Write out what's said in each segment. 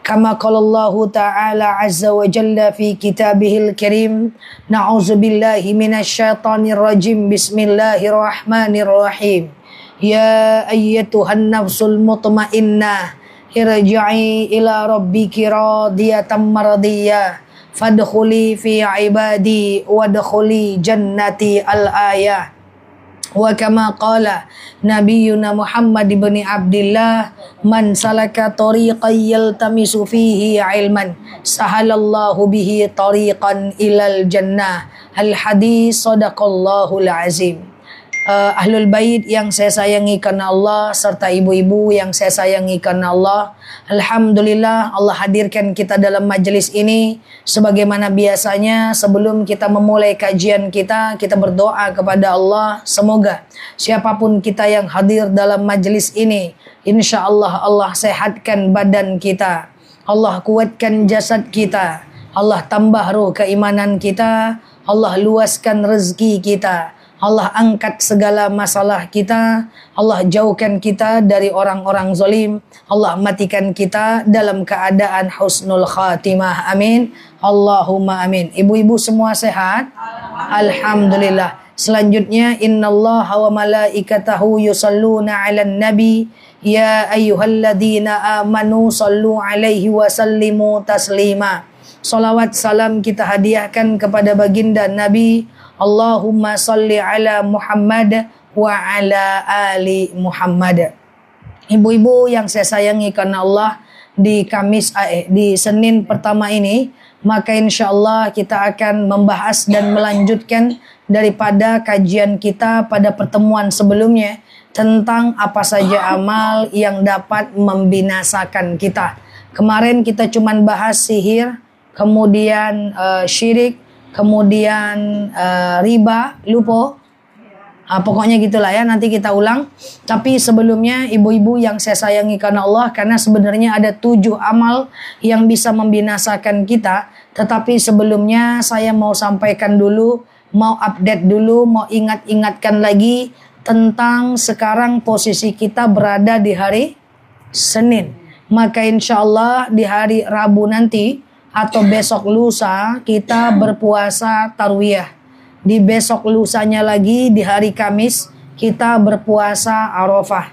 Kama qala Allah Ta'ala azza wa jalla fi kitabihil karim, na'udzubillahi minasyaitonir rajim, bismillahirrahmanirrahim. Ya ayyatuhan nafsul mutmainnah, irji'i ila rabbiki radiyatan mardiyah, fadkhuli fi ibadi wadkhuli jannati al-ayah. Wa kama qala Nabiyuna Muhammad ibn Abdillah, man salaka tariqan yaltamisu fihi ilman sahalallahu bihi tariqan ilal jannah. Al hadis, sadaqallahul azim. Ahlul bait yang saya sayangi karena Allah, serta ibu-ibu yang saya sayangi karena Allah, alhamdulillah Allah hadirkan kita dalam majelis ini. Sebagaimana biasanya sebelum kita memulai kajian kita berdoa kepada Allah, semoga siapapun kita yang hadir dalam majelis ini, insya Allah Allah sehatkan badan kita, Allah kuatkan jasad kita, Allah tambah ruh keimanan kita, Allah luaskan rezeki kita, Allah angkat segala masalah kita, Allah jauhkan kita dari orang-orang zalim, Allah matikan kita dalam keadaan husnul khatimah. Amin. Allahumma amin. Ibu-ibu semua sehat? Alhamdulillah. Selanjutnya, innallaha wa malaikatahu yusalluna 'alan nabi, ya ayyuhalladzina amanu sallu 'alaihi wa sallimu taslima. Salawat salam kita hadiahkan kepada baginda Nabi. Allahumma salli ala Muhammad wa ala ali Muhammad. Ibu-ibu yang saya sayangi karena Allah, di Senin pertama ini, maka insya Allah kita akan membahas dan melanjutkan daripada kajian kita pada pertemuan sebelumnya tentang apa saja amal yang dapat membinasakan kita. Kemarin kita cuma bahas sihir, kemudian syirik, kemudian riba, lupa, pokoknya gitulah ya, nanti kita ulang. Tapi sebelumnya ibu-ibu yang saya sayangi karena Allah, karena sebenarnya ada 7 amal yang bisa membinasakan kita. Tetapi sebelumnya saya mau sampaikan dulu, mau update dulu, mau ingatkan lagi tentang sekarang posisi kita berada di hari Senin. Maka insya Allah di hari Rabu nanti atau besok lusa kita berpuasa tarwiyah. Di besok lusanya lagi di hari Kamis kita berpuasa Arafah.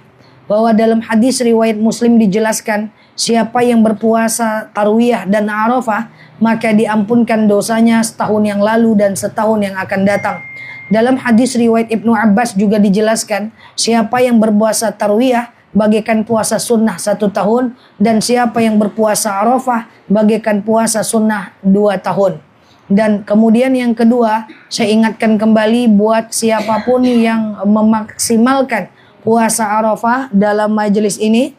Bahwa dalam hadis riwayat Muslim dijelaskan, siapa yang berpuasa tarwiyah dan Arafah maka diampunkan dosanya setahun yang lalu dan setahun yang akan datang. Dalam hadis riwayat Ibnu Abbas juga dijelaskan, siapa yang berpuasa tarwiyah bagaikan puasa sunnah 1 tahun, dan siapa yang berpuasa Arafah bagaikan puasa sunnah 2 tahun. Dan kemudian yang kedua, saya ingatkan kembali buat siapapun yang memaksimalkan puasa Arafah dalam majelis ini,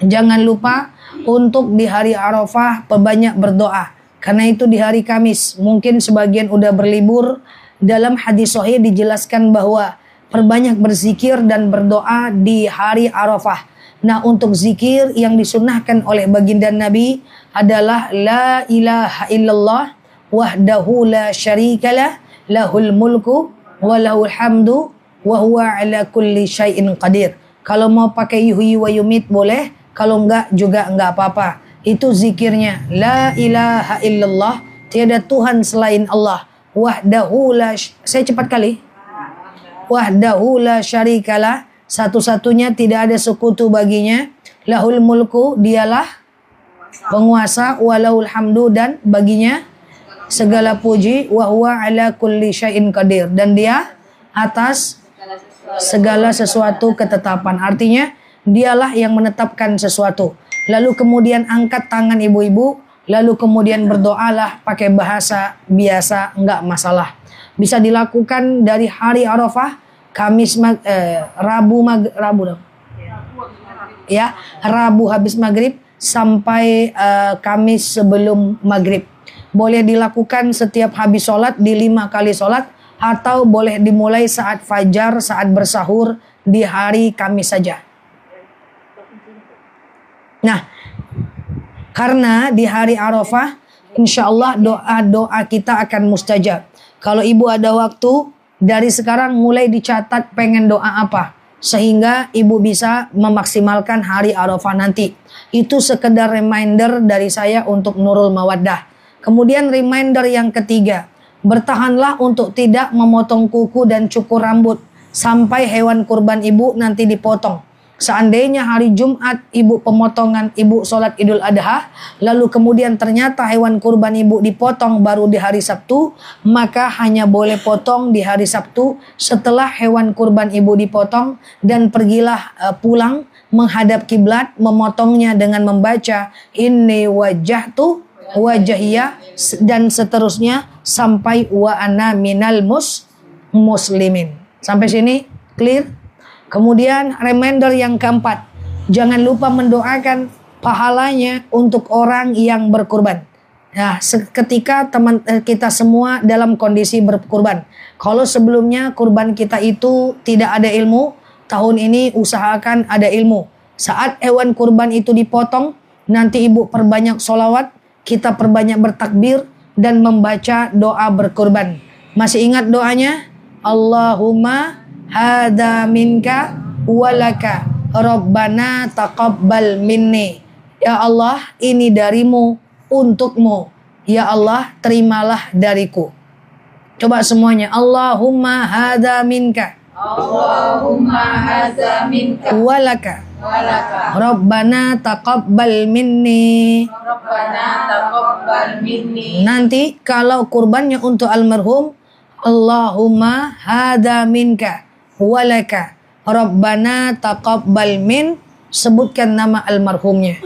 jangan lupa untuk di hari Arafah perbanyak berdoa. Karena itu di hari Kamis, mungkin sebagian udah berlibur, dalam hadis sahih dijelaskan bahwa perbanyak berzikir dan berdoa di hari Arafah. Nah, untuk zikir yang disunnahkan oleh baginda Nabi adalah la ilaha illallah wahdahu la syarikalah lahul mulku wa lahul hamdu wa huwa ala kulli syai'in qadir. Kalau mau pakai yuhyi wa yumit boleh, kalau enggak juga enggak apa-apa. Itu zikirnya, la ilaha illallah, tiada Tuhan selain Allah, wahdahu la, saya cepat kali, wahdahu la syarikalah, satu-satunya tidak ada sekutu baginya, lahul mulku, dialah penguasa, walahul hamdu, dan baginya segala puji, wa huwa ala kulli syai'in qadir, dan dia atas segala sesuatu ketetapan. Artinya dialah yang menetapkan sesuatu. Lalu kemudian angkat tangan ibu-ibu, lalu kemudian berdoalah pakai bahasa biasa, enggak masalah. Bisa dilakukan dari hari Arafah, Rabu habis maghrib sampai Kamis sebelum maghrib. Boleh dilakukan setiap habis sholat di 5 kali sholat, atau boleh dimulai saat fajar, saat bersahur di hari Kamis saja. Nah, karena di hari Arafah, insya Allah doa-doa kita akan mustajab. Kalau ibu ada waktu, dari sekarang mulai dicatat pengen doa apa. sehingga ibu bisa memaksimalkan hari Arafah nanti. Itu sekedar reminder dari saya untuk Nurul Mawaddah. Kemudian reminder yang ketiga, bertahanlah untuk tidak memotong kuku dan cukur rambut sampai hewan kurban ibu nanti dipotong. Seandainya hari Jumat ibu pemotongan, ibu sholat Idul Adha, lalu kemudian ternyata hewan kurban ibu dipotong baru di hari Sabtu, maka hanya boleh potong di hari Sabtu setelah hewan kurban ibu dipotong, dan pergilah pulang menghadap kiblat, memotongnya dengan membaca inni wajjahtu wajahiyah dan seterusnya sampai wa ana minal muslimin. Sampai sini clear? Kemudian reminder yang keempat, jangan lupa mendoakan pahalanya untuk orang yang berkurban. Nah, ketika teman kita semua dalam kondisi berkurban. Kalau sebelumnya kurban kita itu tidak ada ilmu, tahun ini usahakan ada ilmu. Saat hewan kurban itu dipotong, nanti ibu perbanyak sholawat, kita perbanyak bertakbir dan membaca doa berkurban. Masih ingat doanya? Allahumma hada minka walaka Rabbana taqabbal minni. Ya Allah, ini darimu, untukmu. Ya Allah, terimalah dariku. Coba semuanya. Allahumma hada minka. Allahumma hada minka Walaka. walaka Rabbana taqabbal minni. Rabbana taqabbal minni. Nanti kalau kurbannya untuk almarhum, Allahumma hada minka walaka Rabbana taqabbal min, sebutkan nama almarhumnya.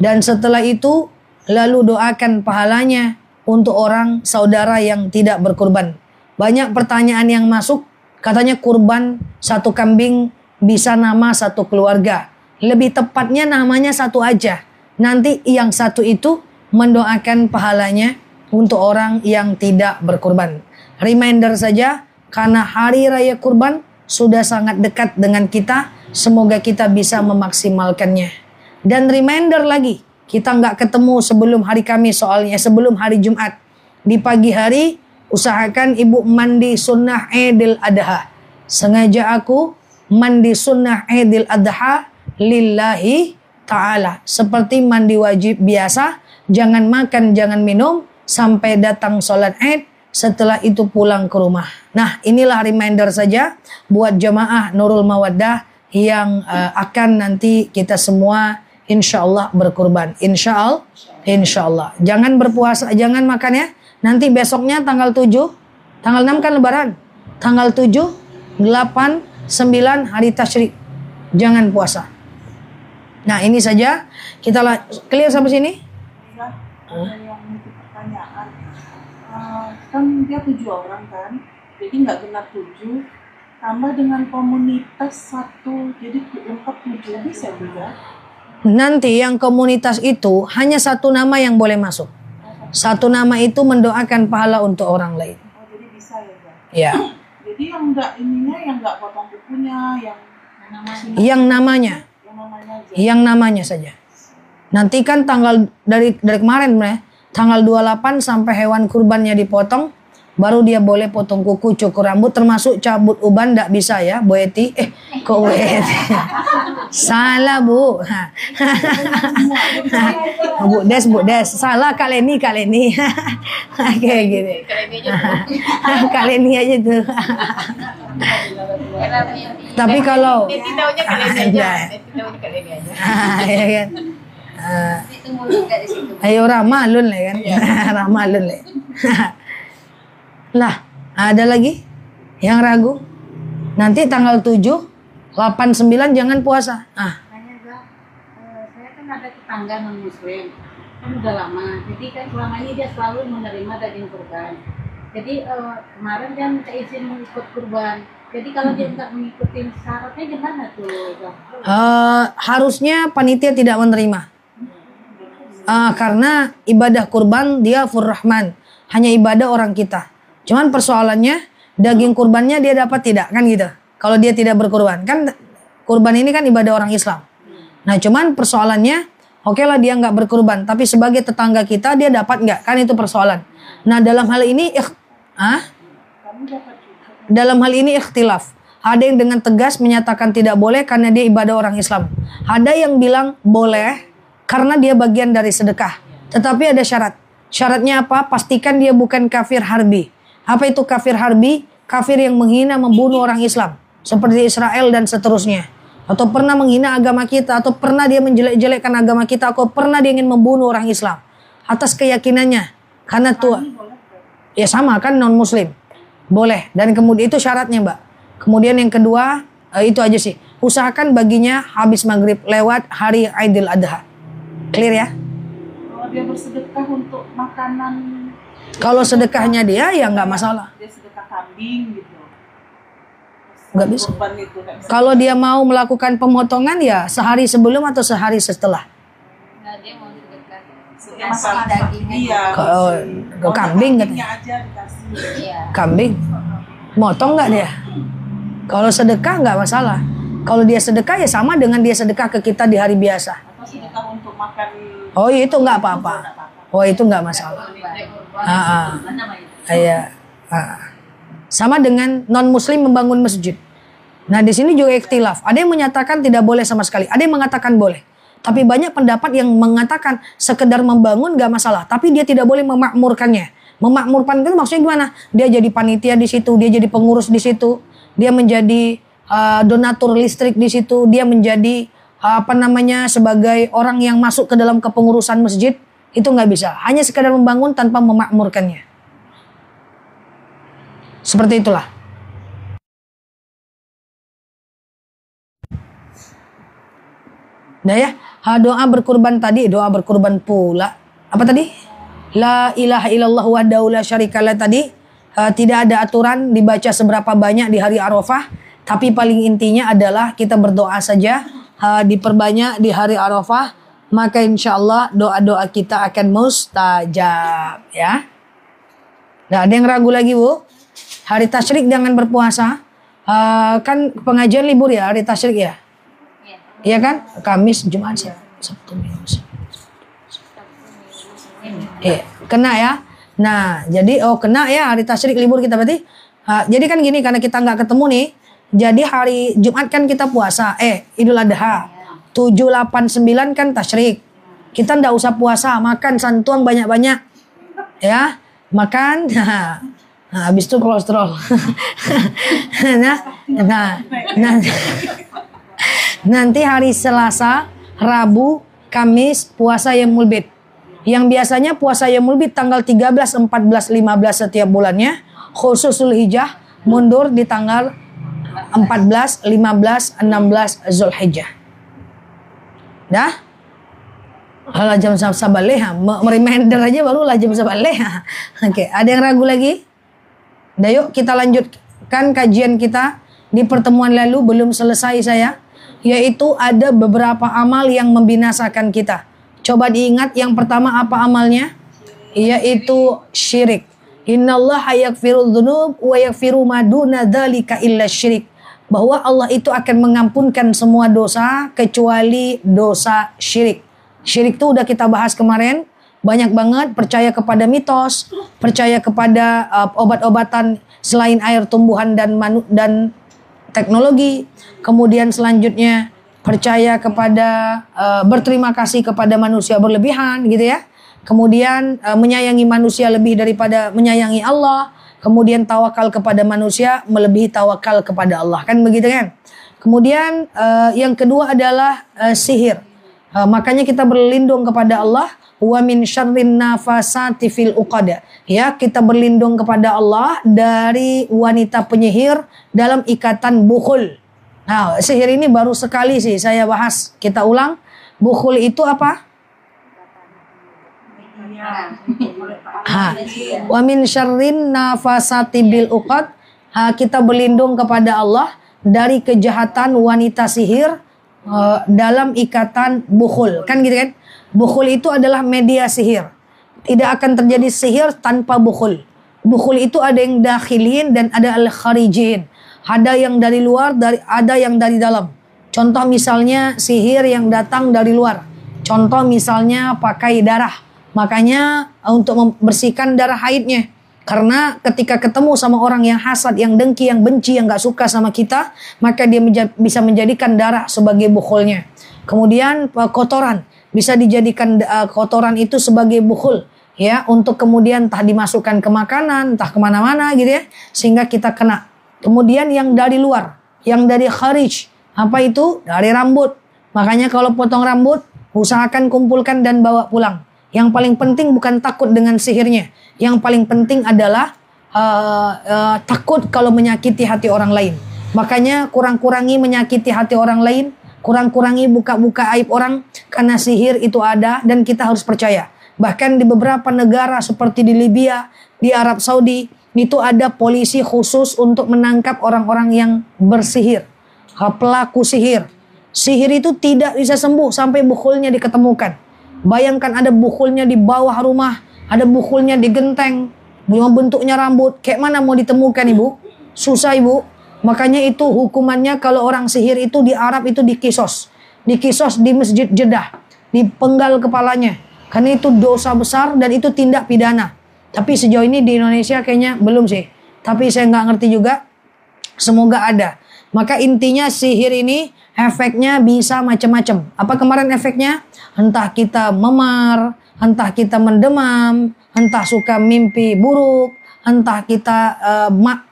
Dan setelah itu lalu doakan pahalanya untuk orang saudara yang tidak berkurban. Banyak pertanyaan yang masuk, katanya kurban satu kambing bisa nama satu keluarga. Lebih tepatnya namanya satu aja. Nanti yang satu itu mendoakan pahalanya untuk orang yang tidak berkurban. Reminder saja, karena hari raya kurban sudah sangat dekat dengan kita. Semoga kita bisa memaksimalkannya. Dan reminder lagi, kita nggak ketemu sebelum hari Kamis, soalnya sebelum hari Jumat. Di pagi hari usahakan ibu mandi sunnah Idul Adha. Sengaja aku mandi sunnah Idul Adha lillahi ta'ala. Seperti mandi wajib biasa, jangan makan, jangan minum sampai datang sholat Id. Setelah itu pulang ke rumah. Nah, inilah reminder saja buat jamaah Nurul Mawaddah yang akan nanti kita semua insya Allah berkurban. Insya Allah. Jangan berpuasa, jangan makan ya. Nanti besoknya tanggal 7, tanggal 6 kan lebaran. Tanggal 7, 8, 9 hari tasyrik. Jangan puasa. Nah, ini saja. Kita clear sampai sini? Yang pertanyaan. Kan dia 7 orang kan, jadi nggak genap 7, tambah dengan komunitas 1, jadi lengkap 7, bisa juga. Nanti yang komunitas itu hanya satu nama yang boleh masuk. Satu nama itu mendoakan pahala untuk orang lain. Oh, jadi bisa ya, Bang? Ya. Jadi yang nggak ininya, yang nggak potong kukunya, Yang namanya. aja. Yang namanya saja. Nanti kan tanggal dari kemarin tanggal 28 sampai hewan kurbannya dipotong, baru dia boleh potong kuku, cukur rambut, termasuk cabut uban ndak bisa ya, Bu Eti. Kok Bu Eti? Salah, Bu. Bu Des. Salah kali ini. Kayak gitu. Kali ini aja tuh. Tapi kalau Taunya kalian aja. ya kan. Ayo ramalun lah kan. Ramalun lah. Lah, ada lagi yang ragu? Nanti tanggal 7, 8, 9 jangan puasa. Saya kan ada tetangga non muslim, kan udah lama. Jadi kan selama ini dia selalu menerima daging kurban. Jadi kemarin kan minta izin mau ikut kurban. Jadi kalau dia nggak mengikuti syaratnya gimana tuh? Harusnya panitia tidak menerima. Karena ibadah kurban dia fur-rahman, hanya ibadah orang kita. Cuman persoalannya daging kurbannya dia dapat tidak, kan gitu. Kalau dia tidak berkurban, kan kurban ini kan ibadah orang Islam. Nah, cuman persoalannya, oke lah dia nggak berkurban, tapi sebagai tetangga kita dia dapat nggak? Kan itu persoalan. Nah, dalam hal ini ikhtilaf. Ada yang dengan tegas menyatakan tidak boleh karena dia ibadah orang Islam. Ada yang bilang boleh karena dia bagian dari sedekah. Tetapi ada syarat. Syaratnya apa? Pastikan dia bukan kafir harbi. Apa itu kafir harbi? Kafir yang menghina, membunuh orang Islam. Seperti Israel dan seterusnya. Atau pernah menghina agama kita. Atau pernah dia menjelek-jelekkan agama kita. Atau pernah dia ingin membunuh orang Islam. Atas keyakinannya. Karena Tuhan. Ya sama kan non muslim. Boleh. Dan kemudian itu syaratnya Mbak. Kemudian yang kedua, itu aja sih. Usahakan baginya habis maghrib lewat hari Aidil Adha. Clear ya? Kalau dia bersedekah untuk makanan, Kalau sedekahnya dia ya nggak masalah. dia sedekah kambing gitu. Nggak bisa. Kurban itu, nggak bisa. Kalau dia mau melakukan pemotongan ya sehari sebelum atau sehari setelah. Nah, dia mau sedekah. Dia masalah dagingnya. Iya. Ke kambing katanya. Dagingnya aja dikasih. Iya. Kambing. Motong nggak dia? Kalau sedekah nggak masalah. Kalau dia sedekah ya sama dengan dia sedekah ke kita di hari biasa. Atau sedekah untuk makan. Oh itu nggak apa-apa. Oh itu nggak masalah. Iya. Sama dengan non muslim membangun masjid. Nah di sini juga ikhtilaf. Ada yang menyatakan tidak boleh sama sekali. Ada yang mengatakan boleh. Tapi banyak pendapat yang mengatakan sekedar membangun nggak masalah. Tapi dia tidak boleh memakmurkannya. Memakmurkan itu maksudnya gimana? Dia jadi panitia di situ. Dia jadi pengurus di situ. Dia menjadi donatur listrik di situ. Dia menjadi sebagai orang yang masuk ke dalam kepengurusan masjid. Itu nggak bisa. Hanya sekadar membangun tanpa memakmurkannya. Seperti itulah. Nah ya, doa berkurban tadi, doa berkurban pula. Apa tadi? La ilaha illallah wahdahu la syarikalah tadi. Tidak ada aturan dibaca seberapa banyak di hari Arafah. Tapi paling intinya adalah kita berdoa saja. Diperbanyak di hari Arafah. Maka insya Allah doa-doa kita akan mustajab. Ya. Nah, ada yang ragu lagi Bu? Hari tasyrik jangan berpuasa. Kan pengajian libur ya hari tasyrik ya? Iya kan? Kamis, Jumat, Sabtu, Minggu. Kena ya. Nah, jadi kena ya hari tasyrik libur kita berarti. Jadi kan gini karena kita nggak ketemu nih. Jadi hari Jumat kan kita puasa. Idul Adha. 7, 8, 9 kan tasyrik. Kita nggak usah puasa, makan santuang banyak-banyak. Ya, makan. Nah, habis itu kolesterol. Nanti hari Selasa, Rabu, Kamis puasa Yaumul Bid. Yang biasanya puasa Yaumul Bid tanggal 13, 14, 15 setiap bulannya. Khusus Zulhijjah mundur di tanggal 14, 15, 16 Zulhijjah. Dah? Kalau jam sabaleha, reminder aja barulah jam sabaleha. Oke, ada yang ragu lagi? Dah yuk kita lanjutkan kajian kita. Di pertemuan lalu belum selesai saya. Yaitu ada beberapa amal yang membinasakan kita. Coba diingat yang pertama apa amalnya? Yaitu syirik. Innallaha yaghfirudz dzunub wa yaghfiru ma duna dzalika illa syirik. Bahwa Allah itu akan mengampunkan semua dosa kecuali dosa syirik. Syirik itu udah kita bahas kemarin. Banyak banget percaya kepada mitos, percaya kepada obat-obatan selain air tumbuhan dan teknologi. Kemudian selanjutnya percaya kepada berterima kasih kepada manusia berlebihan gitu ya. Kemudian menyayangi manusia lebih daripada menyayangi Allah. Kemudian tawakal kepada manusia melebihi tawakal kepada Allah. Kan begitu kan? Kemudian yang kedua adalah sihir. Makanya kita berlindung kepada Allah. Wa min syarrin nafasati fil uqad. Ya, kita berlindung kepada Allah dari wanita penyihir dalam ikatan bukhul. Nah, sihir ini baru sekali sih saya bahas. Kita ulang. Bukhul itu apa? Wa min syarrin nafasati bil uqad. Kita berlindung kepada Allah dari kejahatan wanita sihir dalam ikatan bukhul. Kan gitu kan? Bukhul itu adalah media sihir. Tidak akan terjadi sihir tanpa bukhul. Bukhul itu ada yang dakhilin dan ada al-kharijin. Ada yang dari luar, ada yang dari dalam. Contoh misalnya sihir yang datang dari luar. Contoh misalnya pakai darah. Makanya untuk membersihkan darah haidnya. Karena ketika ketemu sama orang yang hasad, yang dengki, yang benci, yang gak suka sama kita, maka dia bisa menjadikan darah sebagai bukhulnya. Kemudian kotoran, bisa dijadikan kotoran itu sebagai bukhul, ya, untuk kemudian entah dimasukkan ke makanan, entah kemana-mana gitu ya, sehingga kita kena. Kemudian yang dari luar, yang dari kharij, apa itu? Dari rambut. Makanya kalau potong rambut, usahakan kumpulkan dan bawa pulang. Yang paling penting bukan takut dengan sihirnya. Yang paling penting adalah takut kalau menyakiti hati orang lain. Makanya kurang-kurangi menyakiti hati orang lain. Kurang-kurangi buka-buka aib orang. Karena sihir itu ada dan kita harus percaya. Bahkan di beberapa negara seperti di Libya, di Arab Saudi, itu ada polisi khusus untuk menangkap orang-orang yang bersihir. Pelaku sihir. Sihir itu tidak bisa sembuh sampai bukhulnya diketemukan. Bayangkan ada bukhulnya di bawah rumah, ada bukhulnya di genteng, yang bentuknya rambut. Kayak mana mau ditemukan, Ibu? Susah, Ibu. Makanya itu hukumannya kalau orang sihir itu di Arab itu dikisos. Dikisos di Masjid Jeddah, dipenggal kepalanya. Karena itu dosa besar dan itu tindak pidana. Tapi sejauh ini di Indonesia kayaknya belum sih. Tapi saya nggak ngerti juga. Semoga ada. Maka intinya sihir ini efeknya bisa macam-macam. Apa kemarin efeknya? Entah kita memar, entah kita mendemam, entah suka mimpi buruk, entah kita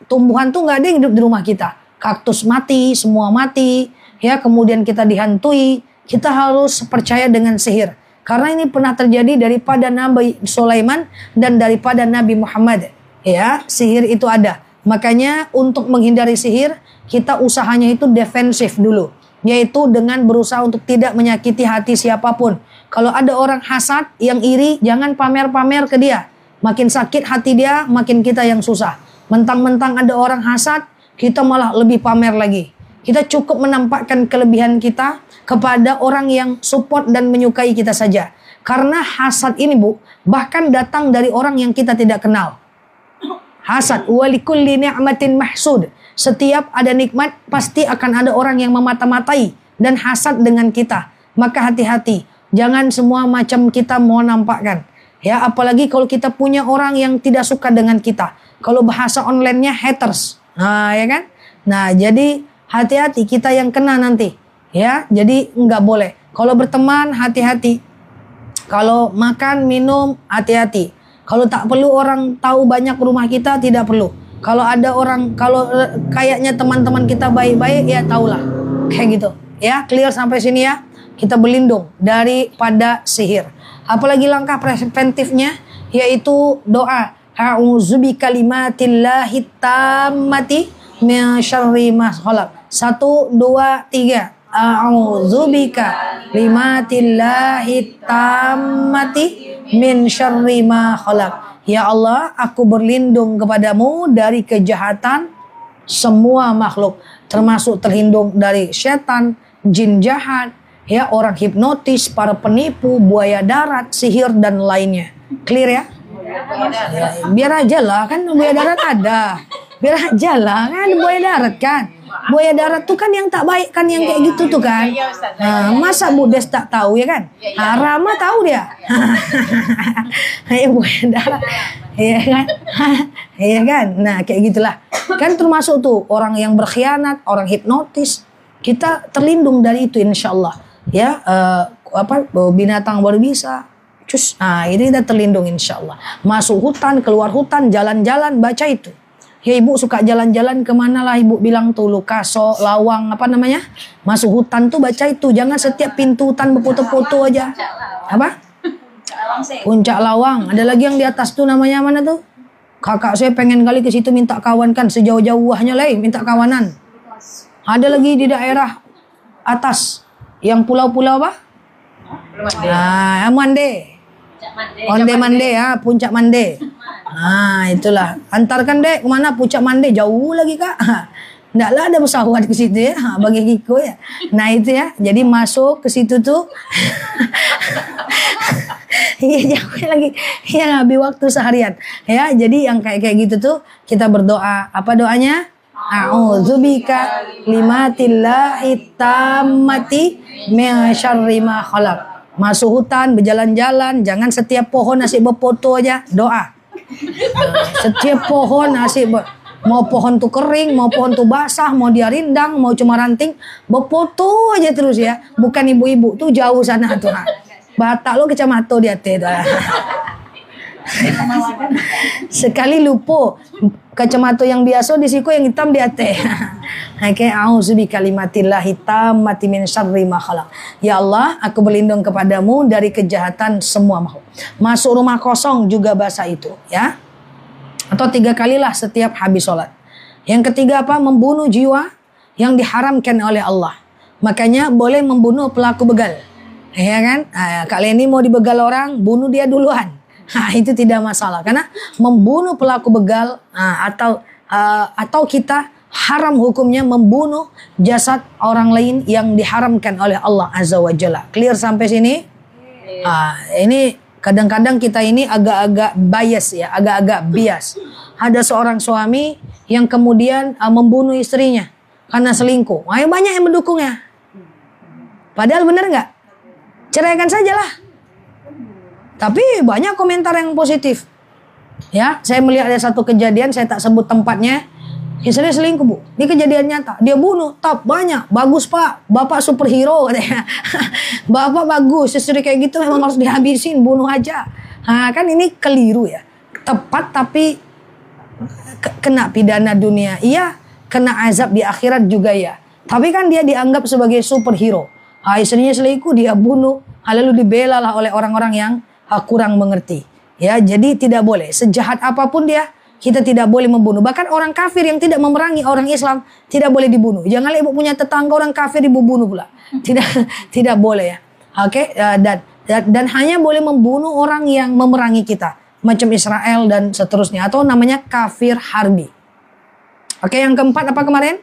tumbuhan tuh nggak ada yang hidup di rumah kita. Kaktus mati, semua mati, ya, kemudian kita dihantui. Kita harus percaya dengan sihir. Karena ini pernah terjadi daripada Nabi Sulaiman dan daripada Nabi Muhammad. Ya, sihir itu ada. Makanya untuk menghindari sihir, kita usahanya itu defensif dulu. Yaitu dengan berusaha untuk tidak menyakiti hati siapapun. Kalau ada orang hasad yang iri, jangan pamer-pamer ke dia. Makin sakit hati dia, makin kita yang susah. Mentang-mentang ada orang hasad, kita malah lebih pamer lagi. Kita cukup menampakkan kelebihan kita kepada orang yang support dan menyukai kita saja. Karena hasad ini, Bu, bahkan datang dari orang yang kita tidak kenal. Hasad, walikulli ni'matin mahsud. Setiap ada nikmat, pasti akan ada orang yang memata-matai dan hasad dengan kita. Maka hati-hati, jangan semua macam kita mau nampakkan. Ya, apalagi kalau kita punya orang yang tidak suka dengan kita. Kalau bahasa online-nya haters. Nah, ya kan? Nah, jadi hati-hati, kita yang kena nanti. Ya, jadi nggak boleh. Kalau berteman, hati-hati. Kalau makan, minum, hati-hati. Kalau tak perlu orang tahu banyak rumah kita, tidak perlu. Kalau ada orang, kalau kayaknya teman-teman kita baik-baik, ya tahulah. Kayak gitu. Ya, clear sampai sini ya. Kita berlindung daripada sihir. Apalagi langkah preventifnya, yaitu doa. A'udzu bikalimatillahi tammati min syarri ma khalaq. 1, 2, 3. A'udzu bikalimatillahi tammati min syarri ma khalaq. Ya Allah, aku berlindung kepadamu dari kejahatan semua makhluk. Termasuk terlindung dari setan, jin jahat, ya, orang hipnotis, para penipu, buaya darat, sihir, dan lainnya. Clear ya? Ya, biar aja lah, kan buaya darat ada. Biar aja lah, kan buaya darat kan. Buaya darat tuh kan yang tak baik kan, yang kayak gitu tuh kan. Nah, masa Bu Des tak tahu ya kan? Rama tahu dia. Ayo buaya darat. Iya kan? Iya kan? Nah, kayak gitulah. Kan termasuk tuh orang yang berkhianat, orang hipnotis. Kita terlindung dari itu insyaallah. Ya, binatang baru bisa. Cus. Nah, ini kita terlindung insyaallah. Masuk hutan, keluar hutan, jalan-jalan, baca itu. Ya, Ibu suka jalan-jalan kemana lah Ibu bilang tuh, Lukaso, Lawang, apa namanya? Masuk hutan tuh baca itu. Jangan setiap pintu hutan berfoto-foto aja. Apa? Puncak Lawang. Ada lagi yang di atas tuh namanya mana tuh? Kakak saya pengen kali ke situ minta kawan kan, sejauh-jauhnya lah minta kawanan. Ada lagi di daerah atas yang pulau-pulau apa? Nah, Mande. Mande ya, Puncak Mande. Nah, itulah. Antarkan dek kemana? Puncak Mande, jauh lagi kak. Nggak lah ada pesawat ke situ ya, bagi Kiko ya. Nah itu ya, jadi masuk ke situ tuh. Iya jauh lagi, ya habis waktu seharian. Ya, jadi yang kayak gitu tuh kita berdoa. Apa doanya? A'udzubika limatillahi tammati min syarri ma khalaq. Masuk hutan, berjalan-jalan, jangan setiap pohon nasi berfoto aja, doa. Setiap pohon asik, mau pohon tuh kering, mau pohon tuh basah, mau dia rindang, mau cuma ranting, befoto aja terus ya. Bukan ibu-ibu tuh jauh sana tuh. Batak lo kecamatan dia teh. Sekali lupa kacamata yang biasa di siku yang hitam di ate. Oke, auzubi kalimatillah hitam mati min syarri ma khalaq. Ya Allah, aku berlindung kepadamu dari kejahatan semua makhluk. Masuk rumah kosong juga bahasa itu, ya. Atau 3 kalilah setiap habis sholat. Yang ketiga apa? Membunuh jiwa yang diharamkan oleh Allah. Makanya boleh membunuh pelaku begal. Ya kan? Nah, kalian ini mau dibegal orang, bunuh dia duluan. Nah, itu tidak masalah karena membunuh pelaku begal atau kita haram hukumnya membunuh jasad orang lain yang diharamkan oleh Allah Azza wa Jalla. Clear sampai sini? Ini kadang-kadang kita ini agak-agak bias ya, agak-agak bias. Ada seorang suami yang kemudian membunuh istrinya karena selingkuh. Ayo banyak yang mendukungnya. Padahal benar nggak? Ceraikan sajalah. Tapi banyak komentar yang positif. Ya, saya melihat ada satu kejadian, saya tak sebut tempatnya. Istri selingkuh, Bu. Ini kejadian nyata. Dia bunuh, top banyak. Bagus, Pak. Bapak superhero katanya. Bapak bagus. Istri kayak gitu memang harus dihabisin, bunuh aja. Nah, kan ini keliru ya. Tepat tapi kena pidana dunia. Iya, kena azab di akhirat juga ya. Tapi kan dia dianggap sebagai superhero. Istrinya selingkuh, dia bunuh. Lalu dibela lah oleh orang-orang yang kurang mengerti. Ya, jadi tidak boleh. Sejahat apapun dia, kita tidak boleh membunuh. Bahkan orang kafir yang tidak memerangi orang Islam tidak boleh dibunuh. Janganlah ibu punya tetangga orang kafir ibu bunuh pula. Tidak boleh ya. Oke, dan hanya boleh membunuh orang yang memerangi kita, macam Israel dan seterusnya, atau namanya kafir harbi. Oke, yang keempat apa kemarin?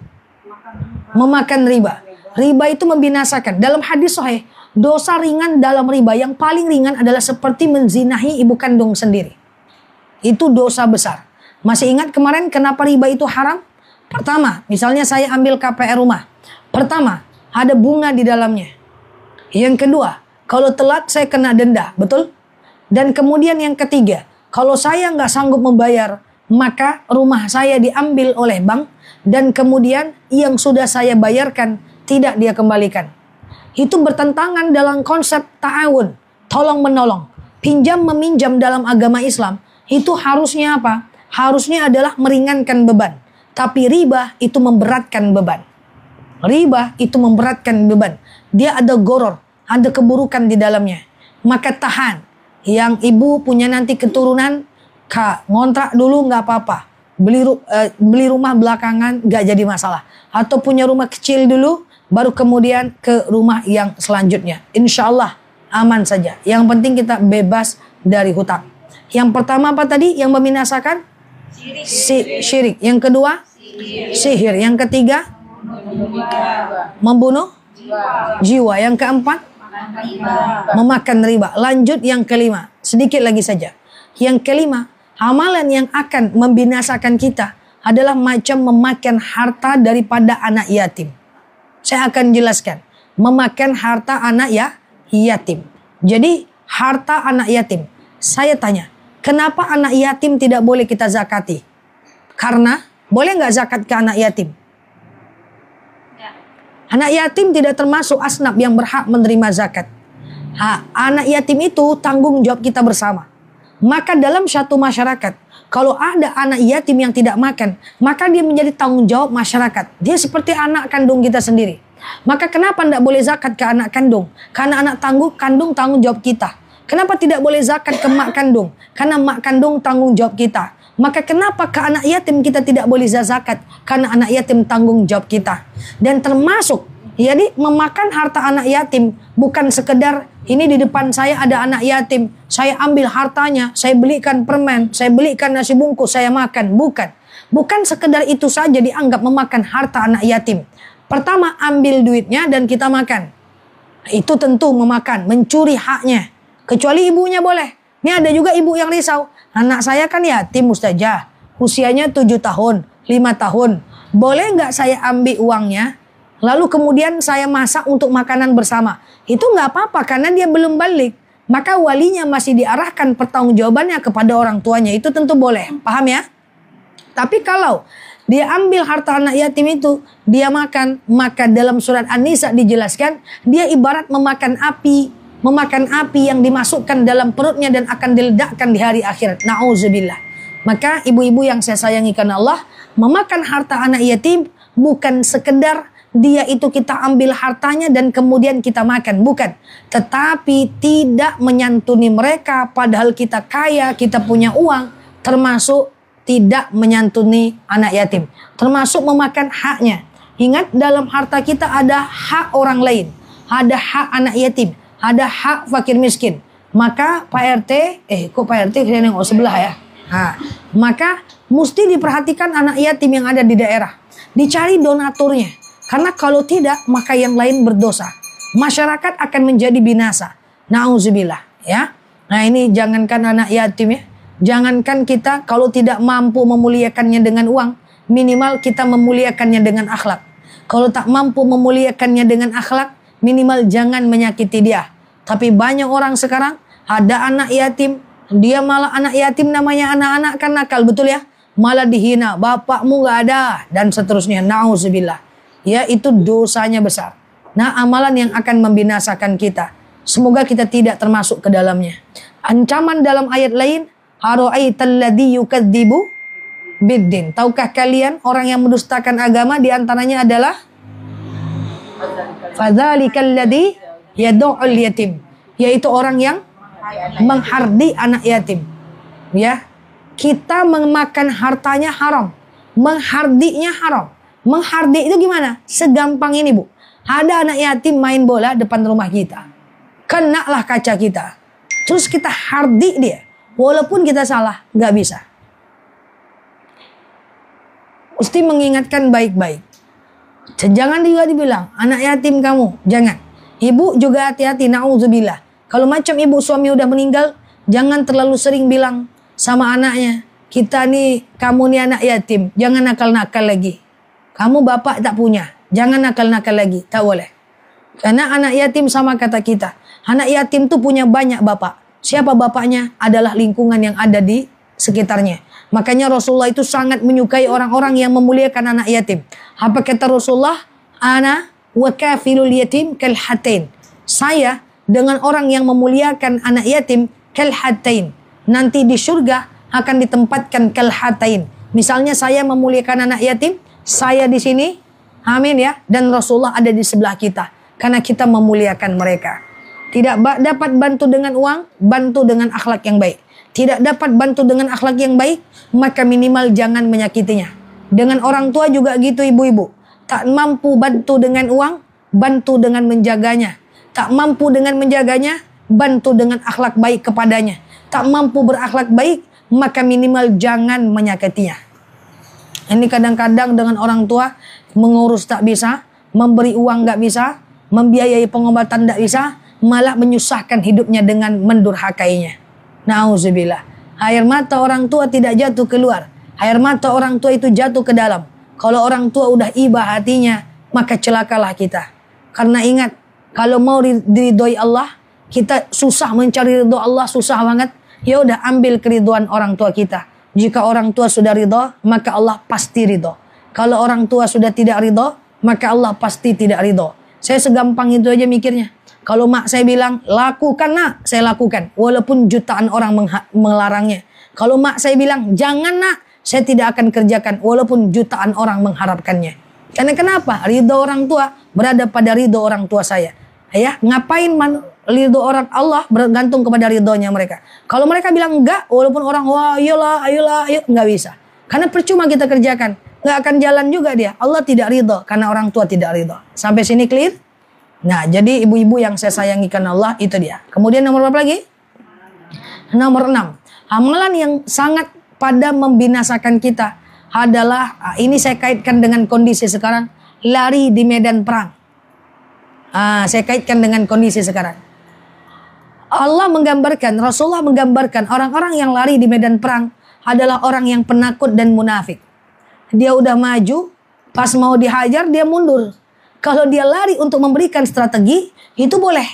Memakan riba. Riba itu membinasakan. Dalam hadis sahih, dosa ringan dalam riba yang paling ringan adalah seperti menzinahi ibu kandung sendiri. Itu dosa besar. Masih ingat kemarin kenapa riba itu haram? Pertama, misalnya saya ambil KPR rumah. Pertama, ada bunga di dalamnya. Yang kedua, kalau telat saya kena denda, betul? Dan kemudian yang ketiga, kalau saya nggak sanggup membayar, maka rumah saya diambil oleh bank dan kemudian yang sudah saya bayarkan tidak dia kembalikan. Itu bertentangan dalam konsep ta'awun, tolong menolong. Pinjam meminjam dalam agama Islam itu harusnya apa? Harusnya adalah meringankan beban. Tapi riba itu memberatkan beban. Riba itu memberatkan beban. Dia ada goror, ada keburukan di dalamnya. Maka tahan. Yang ibu punya nanti keturunan, Kak, ngontrak dulu nggak apa-apa. Beli rumah belakangan nggak jadi masalah. Atau punya rumah kecil dulu, baru kemudian ke rumah yang selanjutnya. Insya Allah aman saja. Yang penting kita bebas dari hutang. Yang pertama apa tadi? Yang membinasakan? Syirik. Yang kedua? Sihir. Yang ketiga? Membunuh? Jiwa. Yang keempat? Memakan riba. Lanjut yang kelima. Sedikit lagi saja. Yang kelima, amalan yang akan membinasakan kita adalah macam memakan harta daripada anak yatim. Saya akan jelaskan. Memakan harta anak yatim. Jadi harta anak yatim. Saya tanya, kenapa anak yatim tidak boleh kita zakati? Karena boleh nggak zakat ke anak yatim? Ya. Anak yatim tidak termasuk asnaf yang berhak menerima zakat. Anak yatim itu tanggung jawab kita bersama. Maka dalam satu masyarakat, kalau ada anak yatim yang tidak makan, maka dia menjadi tanggung jawab masyarakat. Dia seperti anak kandung kita sendiri. Maka kenapa tidak boleh zakat ke anak kandung? Karena anak kandung tanggung jawab kita. Kenapa tidak boleh zakat ke mak kandung? Karena mak kandung tanggung jawab kita. Maka kenapa ke anak yatim kita tidak boleh zakat? Karena anak yatim tanggung jawab kita. Dan termasuk, jadi memakan harta anak yatim bukan sekedar ini di depan saya ada anak yatim, saya ambil hartanya, saya belikan permen, saya belikan nasi bungkus, saya makan. Bukan sekedar itu saja dianggap memakan harta anak yatim. Pertama, ambil duitnya dan kita makan. Itu tentu memakan, mencuri haknya. Kecuali ibunya boleh. Ini ada juga ibu yang risau. Anak saya kan yatim Ustazah. Usianya 7 tahun, 5 tahun. Boleh nggak saya ambil uangnya? Lalu kemudian saya masak untuk makanan bersama. Itu nggak apa-apa karena dia belum balik. maka walinya masih diarahkan pertanggungjawabannya kepada orang tuanya. Itu tentu boleh, paham ya? Tapi kalau dia ambil harta anak yatim itu, dia makan, maka dalam surat An-Nisa dijelaskan, dia ibarat memakan api yang dimasukkan dalam perutnya dan akan diledakkan di hari akhirat. Na'udzubillah. Maka ibu-ibu yang saya sayangi karena Allah, memakan harta anak yatim bukan sekedar dia itu kita ambil hartanya dan kemudian kita makan, bukan. Tetapi tidak menyantuni mereka padahal kita kaya, kita punya uang, termasuk tidak menyantuni anak yatim, termasuk memakan haknya. Ingat, dalam harta kita ada hak orang lain, ada hak anak yatim, ada hak fakir miskin. Maka Pak RT, kok Pak RT kalian nengok sebelah ya? Maka mesti diperhatikan anak yatim yang ada di daerah, dicari donaturnya. Karena kalau tidak, maka yang lain berdosa. Masyarakat akan menjadi binasa. Na'udzubillah, ya. Nah, ini jangankan anak yatim ya. Jangankan kita kalau tidak mampu memuliakannya dengan uang, minimal kita memuliakannya dengan akhlak. Kalau tak mampu memuliakannya dengan akhlak, minimal jangan menyakiti dia. Tapi banyak orang sekarang ada anak yatim, dia malah anak yatim namanya anak-anak kan nakal, betul ya? Malah dihina, bapakmu gak ada dan seterusnya. Na'udzubillah. Ya, itu dosanya besar. Nah, amalan yang akan membinasakan kita. Semoga kita tidak termasuk ke dalamnya. Ancaman dalam ayat lain, ara'aital ladzi yukadzibu biddin. Tahukah kalian orang yang mendustakan agama di antaranya adalah fadzalikal ladzi yad'ul yatim, yaitu orang yang menghardi anak yatim. Ya, kita memakan hartanya haram, menghardinya haram. Menghardik itu gimana? Segampang ini, Bu. Ada anak yatim main bola depan rumah kita. Kenalah kaca kita. Terus kita hardik dia. Walaupun kita salah, nggak bisa. Mesti mengingatkan baik-baik. Jangan juga dibilang, anak yatim kamu. Jangan. Ibu juga hati-hati, na'udzubillah. Kalau macam ibu suami udah meninggal, jangan terlalu sering bilang sama anaknya, kita nih, kamu nih anak yatim. Jangan nakal-nakal lagi. Kamu bapak tak punya. Jangan nakal-nakal lagi. Tak boleh. Karena anak yatim sama kata kita. Anak yatim tuh punya banyak bapak. Siapa bapaknya? Adalah lingkungan yang ada di sekitarnya. Makanya Rasulullah itu sangat menyukai orang-orang yang memuliakan anak yatim. Apa kata Rasulullah? Ana wa kafilul yatim kal hatain. Saya dengan orang yang memuliakan anak yatim kal hatain. Nanti di surga akan ditempatkan kal hatain. Misalnya saya memuliakan anak yatim, saya di sini, amin ya, dan Rasulullah ada di sebelah kita. Karena kita memuliakan mereka. Tidak dapat bantu dengan uang, bantu dengan akhlak yang baik. Tidak dapat bantu dengan akhlak yang baik, maka minimal jangan menyakitinya. Dengan orang tua juga gitu, ibu-ibu. Tak mampu bantu dengan uang, bantu dengan menjaganya. Tak mampu dengan menjaganya, bantu dengan akhlak baik kepadanya. Tak mampu berakhlak baik, maka minimal jangan menyakitinya. Ini kadang-kadang dengan orang tua mengurus tak bisa, memberi uang gak bisa, membiayai pengobatan tak bisa, malah menyusahkan hidupnya dengan mendurhakainya. Na'udzubillah. Air mata orang tua tidak jatuh keluar. Air mata orang tua itu jatuh ke dalam. Kalau orang tua udah iba hatinya, maka celakalah kita. Karena ingat, kalau mau diridhoi Allah, kita susah mencari ridho Allah, susah banget. Ya udah, ambil keridhaan orang tua kita. Jika orang tua sudah ridho, maka Allah pasti ridho. Kalau orang tua sudah tidak ridho, maka Allah pasti tidak ridho. Saya segampang itu aja mikirnya. Kalau mak saya bilang, lakukan nak, saya lakukan. Walaupun jutaan orang melarangnya. Kalau mak saya bilang, jangan nak, saya tidak akan kerjakan. Walaupun jutaan orang mengharapkannya. Karena kenapa? Ridho orang tua berada pada ridho orang tua saya. Ya, ngapain ridho orang Allah bergantung kepada ridhonya mereka. Kalau mereka bilang enggak, walaupun orang wah ayolah, ayo, enggak bisa. Karena percuma kita kerjakan, enggak akan jalan juga dia. Allah tidak ridho karena orang tua tidak ridho. Sampai sini clear? Nah, jadi ibu-ibu yang saya sayangi karena Allah, itu dia. Kemudian nomor berapa lagi? Nomor 6. Amalan yang sangat pada membinasakan kita adalah, ini saya kaitkan dengan kondisi sekarang, lari di medan perang. Saya kaitkan dengan kondisi sekarang. Allah menggambarkan, Rasulullah menggambarkan orang-orang yang lari di medan perang adalah orang yang penakut dan munafik. Dia udah maju, pas mau dihajar dia mundur. Kalau dia lari untuk memberikan strategi, itu boleh.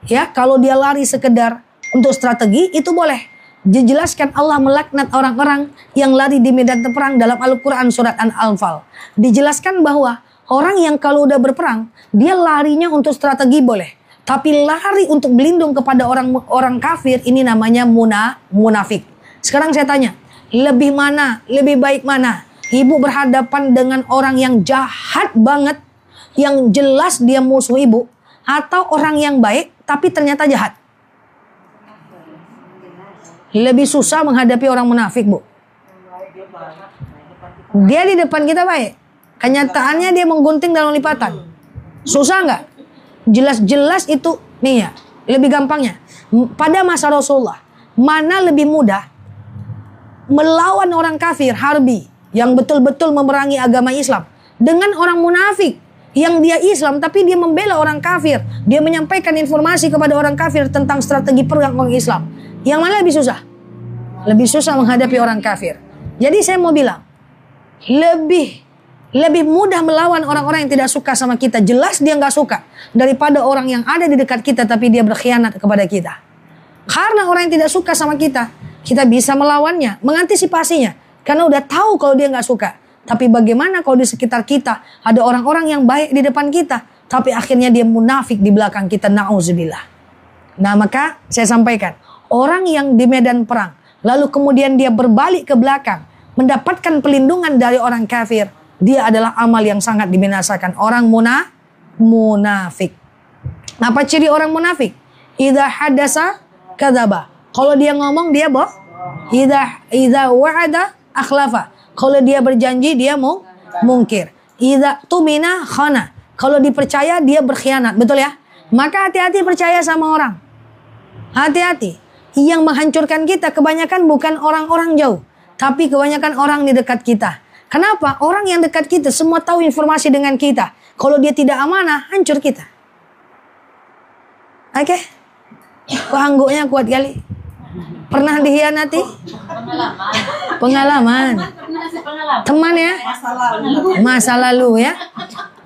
Ya, kalau dia lari sekedar untuk strategi itu boleh. Dijelaskan Allah melaknat orang-orang yang lari di medan perang dalam Al-Quran surat Al-Anfal. Dijelaskan bahwa orang yang kalau udah berperang, dia larinya untuk strategi boleh. Tapi lari untuk berlindung kepada orang kafir, ini namanya munafik. Sekarang saya tanya, lebih baik mana? Ibu berhadapan dengan orang yang jahat banget, yang jelas dia musuh ibu, atau orang yang baik tapi ternyata jahat? Lebih susah menghadapi orang munafik, Bu. Dia di depan kita baik, kenyataannya dia menggunting dalam lipatan. Susah nggak? Jelas-jelas itu nih ya. Lebih gampangnya, pada masa Rasulullah, mana lebih mudah melawan orang kafir harbi yang betul-betul memerangi agama Islam dengan orang munafik yang dia Islam tapi dia membela orang kafir, dia menyampaikan informasi kepada orang kafir tentang strategi perang orang Islam. Yang mana lebih susah? Lebih susah menghadapi orang kafir. Jadi saya mau bilang, lebih mudah melawan orang-orang yang tidak suka sama kita, jelas dia nggak suka, daripada orang yang ada di dekat kita tapi dia berkhianat kepada kita. Karena orang yang tidak suka sama kita bisa melawannya, mengantisipasinya, karena udah tahu kalau dia nggak suka. Tapi bagaimana kalau di sekitar kita ada orang-orang yang baik di depan kita, tapi akhirnya dia munafik di belakang kita, na'udzubillah. Nah maka saya sampaikan, orang yang di medan perang, lalu kemudian dia berbalik ke belakang, mendapatkan pelindungan dari orang kafir, dia adalah amal yang sangat dibinasakan. Orang munafik. Apa ciri orang munafik? Idza hadasa kadzaba. Kalau dia ngomong dia bohong. Idza wa'ada akhlafa. Kalau dia berjanji dia mungkir. Idza tumina khana. Kalau dipercaya dia berkhianat. Betul ya? Maka hati-hati percaya sama orang. Hati-hati. Yang menghancurkan kita kebanyakan bukan orang-orang jauh, tapi kebanyakan orang di dekat kita. Kenapa? Orang yang dekat kita semua tahu informasi dengan kita. Kalau dia tidak amanah, hancur kita. Oke? Kok angguknya kuat kali? Pernah dihianati? Pengalaman. Teman ya? Masa lalu ya?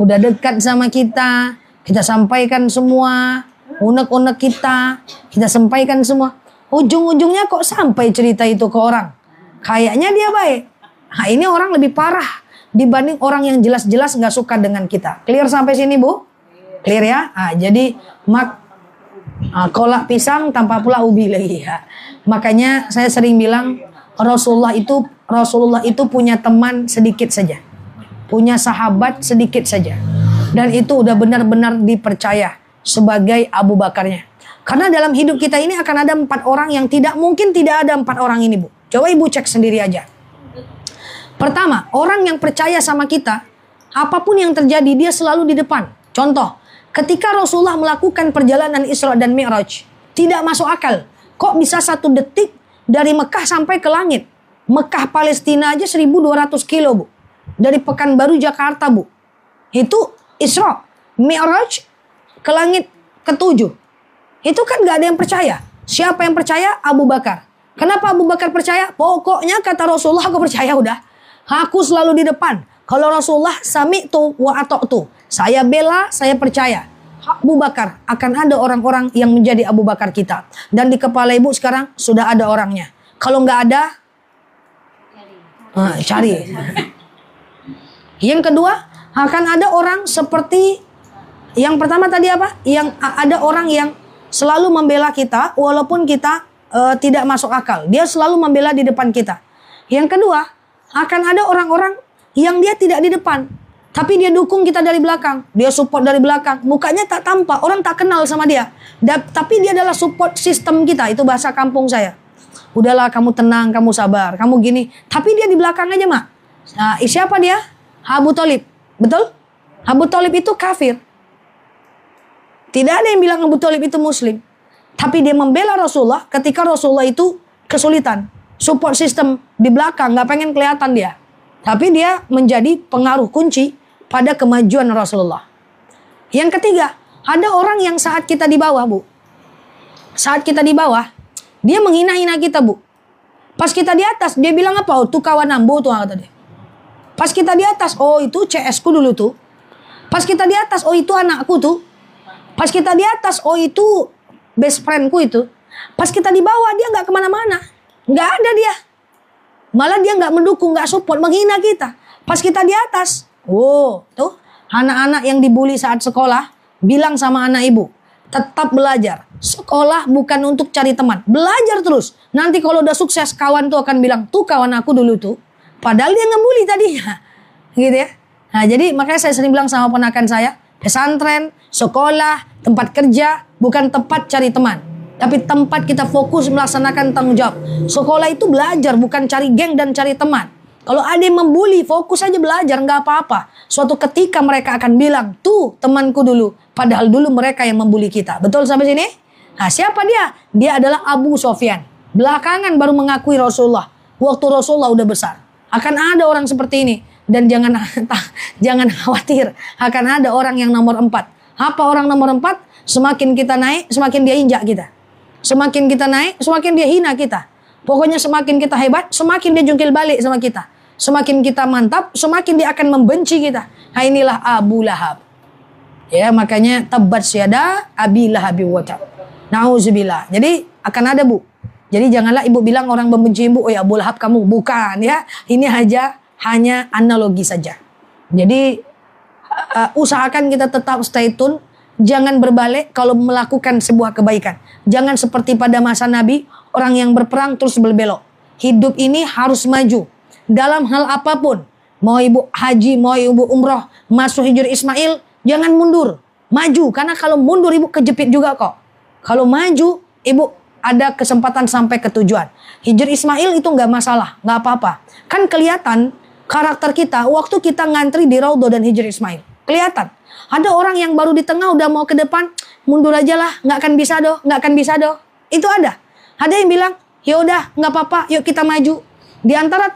Udah dekat sama kita, kita sampaikan semua, unek-unek kita sampaikan semua. Ujung-ujungnya kok sampai cerita itu ke orang? Kayaknya dia baik. Nah ini orang lebih parah dibanding orang yang jelas-jelas gak suka dengan kita. Clear sampai sini Bu? Clear ya? Nah, jadi kolak pisang tanpa pula ubi lagi ya. Makanya saya sering bilang Rasulullah itu punya teman sedikit saja, punya sahabat sedikit saja, dan itu udah benar-benar dipercaya sebagai Abu Bakarnya. Karena dalam hidup kita ini akan ada 4 orang yang tidak mungkin tidak ada 4 orang ini Bu. Coba Ibu cek sendiri aja. Pertama, orang yang percaya sama kita, apapun yang terjadi dia selalu di depan. Contoh, ketika Rasulullah melakukan perjalanan Isra dan Mi'raj, tidak masuk akal. Kok bisa 1 detik dari Mekah sampai ke langit? Mekah Palestina aja 1200 kilo Bu. Dari Pekanbaru Jakarta Bu. Itu Isra, Mi'raj ke langit ke-7. Itu kan gak ada yang percaya. Siapa yang percaya? Abu Bakar. Kenapa Abu Bakar percaya? Pokoknya kata Rasulullah aku percaya udah. Aku selalu di depan. Kalau Rasulullah sami'tu wa ata'tu. Saya bela, saya percaya. Abu Bakar, akan ada orang-orang yang menjadi Abu Bakar kita. Dan di kepala Ibu sekarang sudah ada orangnya. Kalau nggak ada, cari. Yang kedua, akan ada orang seperti yang pertama tadi apa? Yang ada orang yang selalu membela kita walaupun kita tidak masuk akal. Dia selalu membela di depan kita. Yang kedua, akan ada orang-orang yang dia tidak di depan, tapi dia dukung kita dari belakang. Dia support dari belakang. Mukanya tak tampak, orang tak kenal sama dia. Tapi dia adalah support sistem kita. Itu bahasa kampung saya. Udahlah kamu tenang, kamu sabar, kamu gini. Tapi dia di belakang aja Mak. Nah, siapa dia? Abu Thalib. Betul? Abu Thalib itu kafir. Tidak ada yang bilang Abu Thalib itu muslim. Tapi dia membela Rasulullah ketika Rasulullah itu kesulitan. Support system di belakang, gak pengen kelihatan dia. Tapi dia menjadi pengaruh kunci pada kemajuan Rasulullah. Yang ketiga, ada orang yang saat kita di bawah Bu. Saat kita di bawah, dia menghina-hina kita Bu. Pas kita di atas, dia bilang apa? Oh, tuh kawan ambo tuh kata dia. Pas kita di atas, oh itu CS ku dulu tuh. Pas kita di atas, oh itu anakku tuh. Pas kita di atas, oh itu best friendku itu. Pas kita di bawah dia nggak kemana-mana, nggak ada dia. Malah dia nggak mendukung, nggak support, menghina kita. Pas kita di atas, wow, tuh anak-anak yang dibully saat sekolah bilang sama anak ibu, tetap belajar. Sekolah bukan untuk cari teman, belajar terus. Nanti kalau udah sukses, kawan tuh akan bilang, tuh kawan aku dulu tuh. Padahal dia ngebully tadinya, gitu ya. Nah jadi makanya saya sering bilang sama ponakan saya, pesantren, sekolah, tempat kerja bukan tempat cari teman, tapi tempat kita fokus melaksanakan tanggung jawab. Sekolah itu belajar, bukan cari geng dan cari teman. Kalau ada yang membuli, fokus aja belajar, nggak apa-apa. Suatu ketika mereka akan bilang, tuh temanku dulu. Padahal dulu mereka yang membuli kita. Betul sampai sini? Nah siapa dia? Dia adalah Abu Sofyan. Belakangan baru mengakui Rasulullah. Waktu Rasulullah udah besar. Akan ada orang seperti ini. Dan jangan khawatir. Akan ada orang yang nomor 4. Apa orang nomor 4? Semakin kita naik, semakin dia injak kita. Semakin kita naik, semakin dia hina kita. Pokoknya semakin kita hebat, semakin dia jungkil balik sama kita. Semakin kita mantap, semakin dia akan membenci kita. Nah inilah Abu Lahab. Ya makanya tabat syada Abi Lahabi wa tab. Nauzubillah. Jadi akan ada bu. Jadi janganlah ibu bilang orang membenci ibu, oh ya Abu Lahab kamu. Bukan ya. Ini hanya analogi saja. Jadi usahakan kita tetap stay tune. Jangan berbalik kalau melakukan sebuah kebaikan. Jangan seperti pada masa Nabi, orang yang berperang terus berbelok. Hidup ini harus maju. Dalam hal apapun. Mau ibu haji, mau ibu umroh, masuk Hijr Ismail, jangan mundur. Maju, karena kalau mundur ibu kejepit juga kok. Kalau maju, ibu ada kesempatan sampai ke tujuan. Hijr Ismail itu nggak masalah, nggak apa-apa. Kan kelihatan karakter kita waktu kita ngantri di Raudhah dan Hijr Ismail. Kelihatan. Ada orang yang baru di tengah udah mau ke depan, mundur aja lah, nggak akan bisa doh, nggak akan bisa doh. Itu ada. Ada yang bilang, ya udah nggak apa-apa, yuk kita maju. Di antara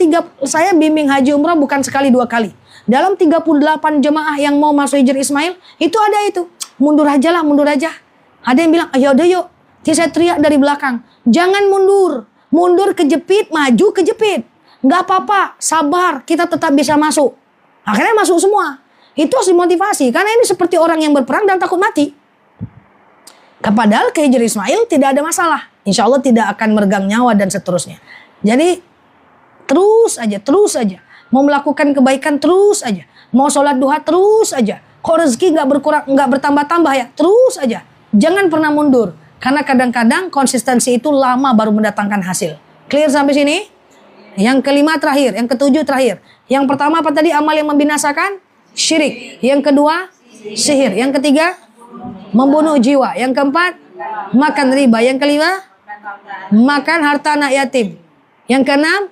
saya bimbing haji umrah bukan sekali 2 kali. Dalam 38 jemaah yang mau masuk Hijr Ismail, itu ada itu. Mundur aja lah, mundur aja. Ada yang bilang, ayo udah yuk. Saya teriak dari belakang, jangan mundur. Mundur kejepit, maju kejepit. Nggak apa-apa, sabar, kita tetap bisa masuk. Akhirnya masuk semua. Itu harus dimotivasi, karena ini seperti orang yang berperang dan takut mati. Padahal ke Hijr Ismail tidak ada masalah. Insya Allah tidak akan meregang nyawa dan seterusnya. Jadi terus aja. Mau melakukan kebaikan terus aja. Mau sholat duha terus aja. Kok rezeki nggak berkurang, nggak bertambah-tambah ya? Terus aja. Jangan pernah mundur. Karena kadang-kadang konsistensi itu lama baru mendatangkan hasil. Clear sampai sini? Yang kelima terakhir, yang ketujuh terakhir. Yang pertama apa tadi? Amal yang membinasakan? Syirik. Yang kedua, sihir. Yang ketiga, membunuh jiwa. Yang keempat, makan riba. Yang kelima, makan harta anak yatim. Yang keenam,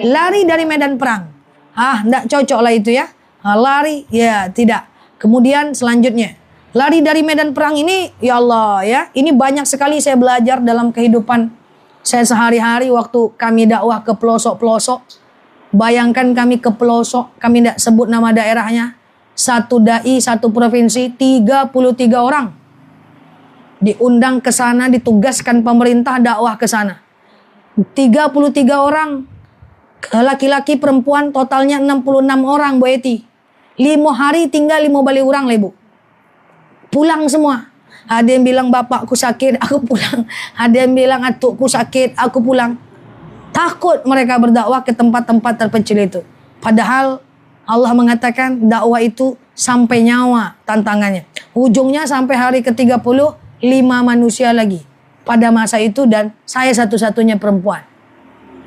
lari dari medan perang. Enggak cocok lah itu ya. Lari, ya tidak. Kemudian selanjutnya, lari dari medan perang ini, ya Allah ya. Ini banyak sekali saya belajar dalam kehidupan saya sehari-hari waktu kami dakwah ke pelosok-pelosok. Bayangkan kami ke pelosok, kami tidak sebut nama daerahnya. Satu dai, satu provinsi, 33 orang. Diundang ke sana, ditugaskan pemerintah dakwah ke sana. 33 orang. Laki-laki perempuan totalnya 66 orang Bu Eti. 5 hari tinggal 5 balik orang lah Ibu. Pulang semua. Ada yang bilang bapakku sakit, aku pulang. Ada yang bilang atukku sakit, aku pulang. Takut mereka berdakwah ke tempat-tempat terpencil itu. Padahal Allah mengatakan dakwah itu sampai nyawa tantangannya. Ujungnya sampai hari ke-30, 5 manusia lagi. Pada masa itu dan saya satu-satunya perempuan.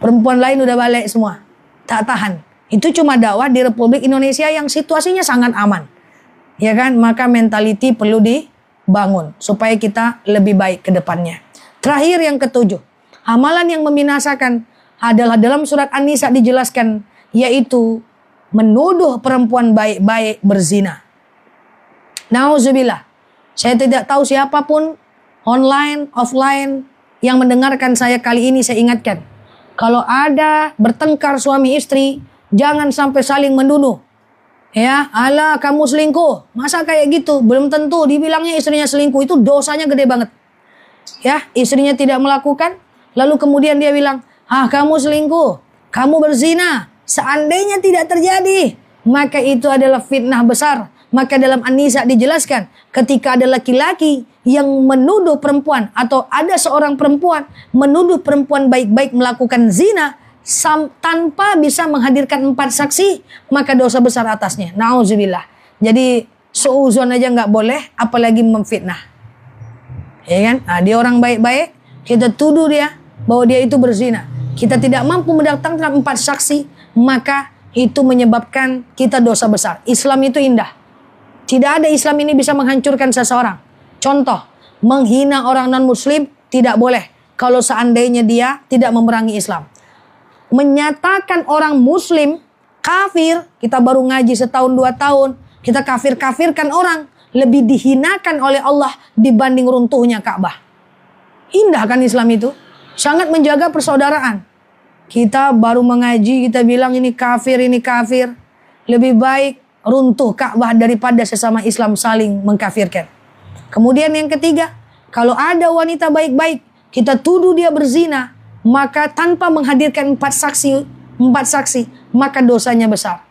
Perempuan lain udah balik semua. Tak tahan. Itu cuma dakwah di Republik Indonesia yang situasinya sangat aman. Ya kan? Maka mentality perlu dibangun. Supaya kita lebih baik ke depannya. Terakhir yang ketujuh. Amalan yang membinasakan adalah dalam surat An-Nisa dijelaskan. Yaitu menuduh perempuan baik-baik berzina. Nauzubillah. Saya tidak tahu siapapun online, offline yang mendengarkan saya kali ini, saya ingatkan. Kalau ada bertengkar suami istri, jangan sampai saling menuduh. Ya, ala kamu selingkuh. Masa kayak gitu? Belum tentu dibilangnya istrinya selingkuh, itu dosanya gede banget. Ya, istrinya tidak melakukan, lalu kemudian dia bilang, kamu selingkuh, kamu berzina. Seandainya tidak terjadi, maka itu adalah fitnah besar. Maka dalam An-Nisa dijelaskan, ketika ada laki-laki yang menuduh perempuan atau ada seorang perempuan menuduh perempuan baik-baik melakukan zina tanpa bisa menghadirkan 4 saksi, maka dosa besar atasnya. Nauzubillah. Jadi suuzon aja nggak boleh, apalagi memfitnah. Ya kan? Nah, dia orang baik-baik, kita tuduh dia bahwa dia itu berzina. Kita tidak mampu mendatangkan 4 saksi, maka itu menyebabkan kita dosa besar. Islam itu indah. Tidak ada Islam ini bisa menghancurkan seseorang. Contoh, menghina orang non-muslim tidak boleh kalau seandainya dia tidak memerangi Islam. Menyatakan orang muslim kafir, kita baru ngaji setahun 2 tahun, kita kafir-kafirkan orang, lebih dihinakan oleh Allah dibanding runtuhnya Ka'bah. Indah kan Islam itu? Sangat menjaga persaudaraan. Kita baru mengaji, kita bilang ini kafir, ini kafir. Lebih baik runtuh Ka'bah daripada sesama Islam saling mengkafirkan. Kemudian yang ketiga, kalau ada wanita baik-baik, kita tuduh dia berzina, maka tanpa menghadirkan 4 saksi, maka dosanya besar.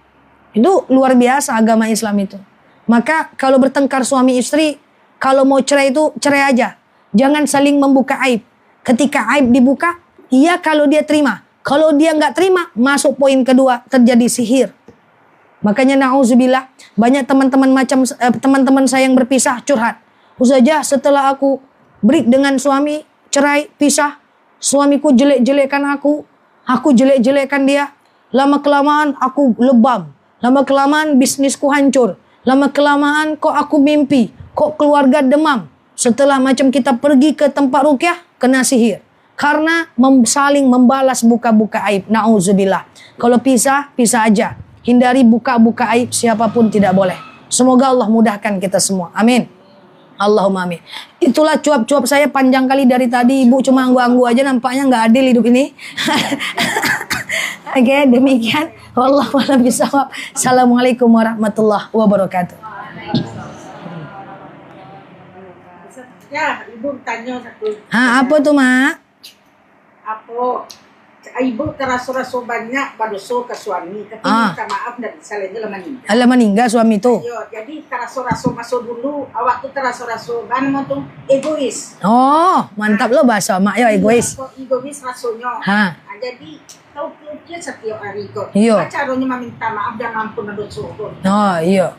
Itu luar biasa agama Islam itu. Maka kalau bertengkar suami istri, kalau mau cerai itu cerai aja. Jangan saling membuka aib. Ketika aib dibuka, iya kalau dia terima. Kalau dia nggak terima, masuk poin kedua, terjadi sihir. Makanya na'udzubillah, banyak teman-teman saya yang berpisah curhat. Ustazah, setelah aku break dengan suami, cerai, pisah, suamiku jelek-jelekan aku jelek-jelekan dia. Lama-kelamaan aku lebam, lama-kelamaan bisnisku hancur, lama-kelamaan kok aku mimpi, kok keluarga demam. Setelah macam kita pergi ke tempat ruqyah, kena sihir. Karena saling membalas buka-buka aib. Na'udzubillah. Kalau pisah, pisah aja. Hindari buka-buka aib siapapun tidak boleh. Semoga Allah mudahkan kita semua. Amin. Allahumma amin. Itulah cuap-cuap saya panjang kali dari tadi. Ibu cuma anggu-anggu aja, nampaknya nggak adil hidup ini. Oke, demikian. Wallahu a'lam bishawab. Assalamualaikum warahmatullahi wabarakatuh. Ya, ibu tanya satu. Apa tuh, Mak? Apa? Ibu terasa-rasa banyak pada ke suami, tapi minta maaf dan salahnya meninggal. Alah meninggal suami itu. Yo, jadi terasa-rasa masuk dulu, awak tuh terasa-rasa kan tuh egois. Oh, mantap lo bahasa mak ya egois. Egois rasanya. Nah, jadi tahu dia setiap hari kok. Iya. Caranya meminta maaf dan ampun dosa. Oh, iya.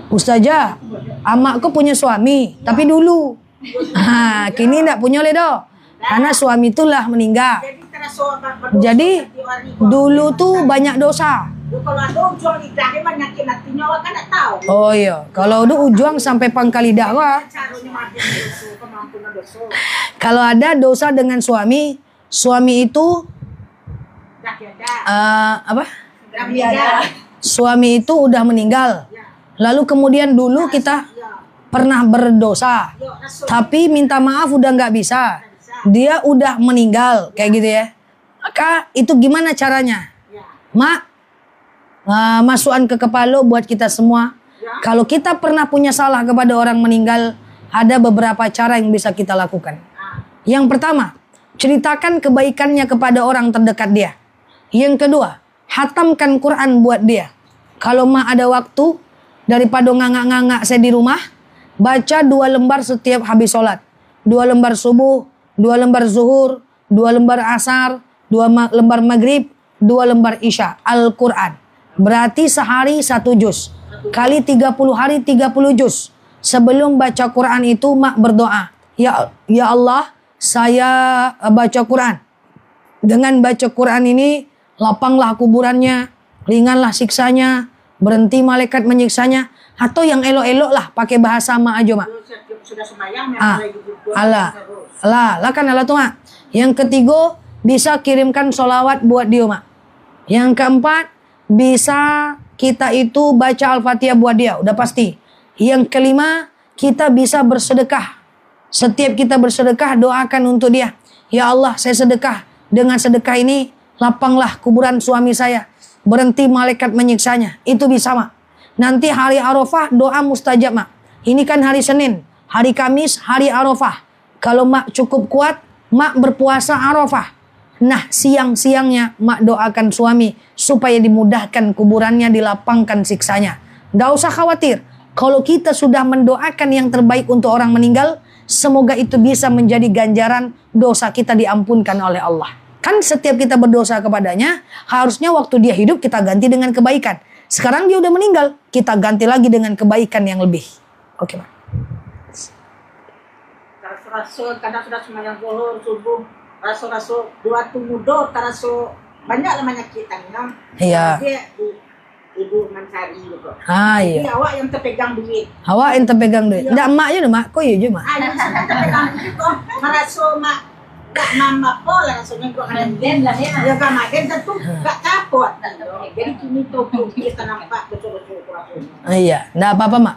Ustazah, amakku punya suami, tapi dulu. Kini enggak punya ledo. Karena suami itulah meninggal. Jadi dulu tuh banyak dosa. Kalau ada ujung lidahnya banyakin hatinya awak kan tak tahu. Oh iya, kalau ada ujung sampai pangkal lidah wah. Kalau ada dosa dengan suami itu apa? Suami itu udah meninggal. Lalu kemudian dulu kita pernah berdosa, tapi minta maaf udah nggak bisa. Dia udah meninggal kayak gitu ya. Maka itu gimana caranya? Mak, masukan ke kepala buat kita semua. Kalau kita pernah punya salah kepada orang meninggal, ada beberapa cara yang bisa kita lakukan. Yang pertama, ceritakan kebaikannya kepada orang terdekat dia. Yang kedua, hatamkan Quran buat dia. Kalau mak ada waktu, daripada ngangak-ngangak saya di rumah, baca 2 lembar setiap habis sholat. 2 lembar subuh, 2 lembar zuhur, 2 lembar asar, 2 lembar maghrib, 2 lembar isya. Al-Quran. Berarti sehari 1 juz. Kali 30 hari 30 juz. Sebelum baca Quran itu mak berdoa. Ya Allah, saya baca Quran. Dengan baca Quran ini, lapanglah kuburannya, ringanlah siksanya, berhenti malaikat menyiksanya. Atau yang elok-elok lah, pakai bahasa mak aja mak. Sudah semayang, Allah kan Allah tuh mak. Yang ketiga, bisa kirimkan sholawat buat dia mak. Yang keempat, bisa kita itu baca Al-Fatihah buat dia, udah pasti. Yang kelima, kita bisa bersedekah. Setiap kita bersedekah, doakan untuk dia. Ya Allah, saya sedekah. Dengan sedekah ini, lapanglah kuburan suami saya. Berhenti malaikat menyiksanya. Itu bisa mak. Nanti hari Arafah, doa mustajab mak. Ini kan hari Senin. Hari Kamis, hari Arafah. Kalau mak cukup kuat, mak berpuasa Arafah. Nah, siang-siangnya mak doakan suami supaya dimudahkan kuburannya, dilapangkan siksanya. Nggak usah khawatir. Kalau kita sudah mendoakan yang terbaik untuk orang meninggal, semoga itu bisa menjadi ganjaran dosa kita diampunkan oleh Allah. Kan setiap kita berdosa kepadanya, harusnya waktu dia hidup kita ganti dengan kebaikan. Sekarang dia udah meninggal, kita ganti lagi dengan kebaikan yang lebih. Oke, Pak. Rasul kadang sudah semuanya zuhur subuh rasul dua tumudo tarasul banyak namanya kita kan. Iya. Dia ibu mencari gitu. Iya. Jadi awak yang terpegang duit. Awak yang terpegang duit. Nggak emak aja mak, kok iya aja mak. Ayo terpegang duit kok merasul mak. Gak mama pola rasanya gua kan. Dan lah ya. Ya kan makan tentu gak kapot. Jadi kini tuh kita nampak betul-betul kurang. Iya, nggak apa-apa mak.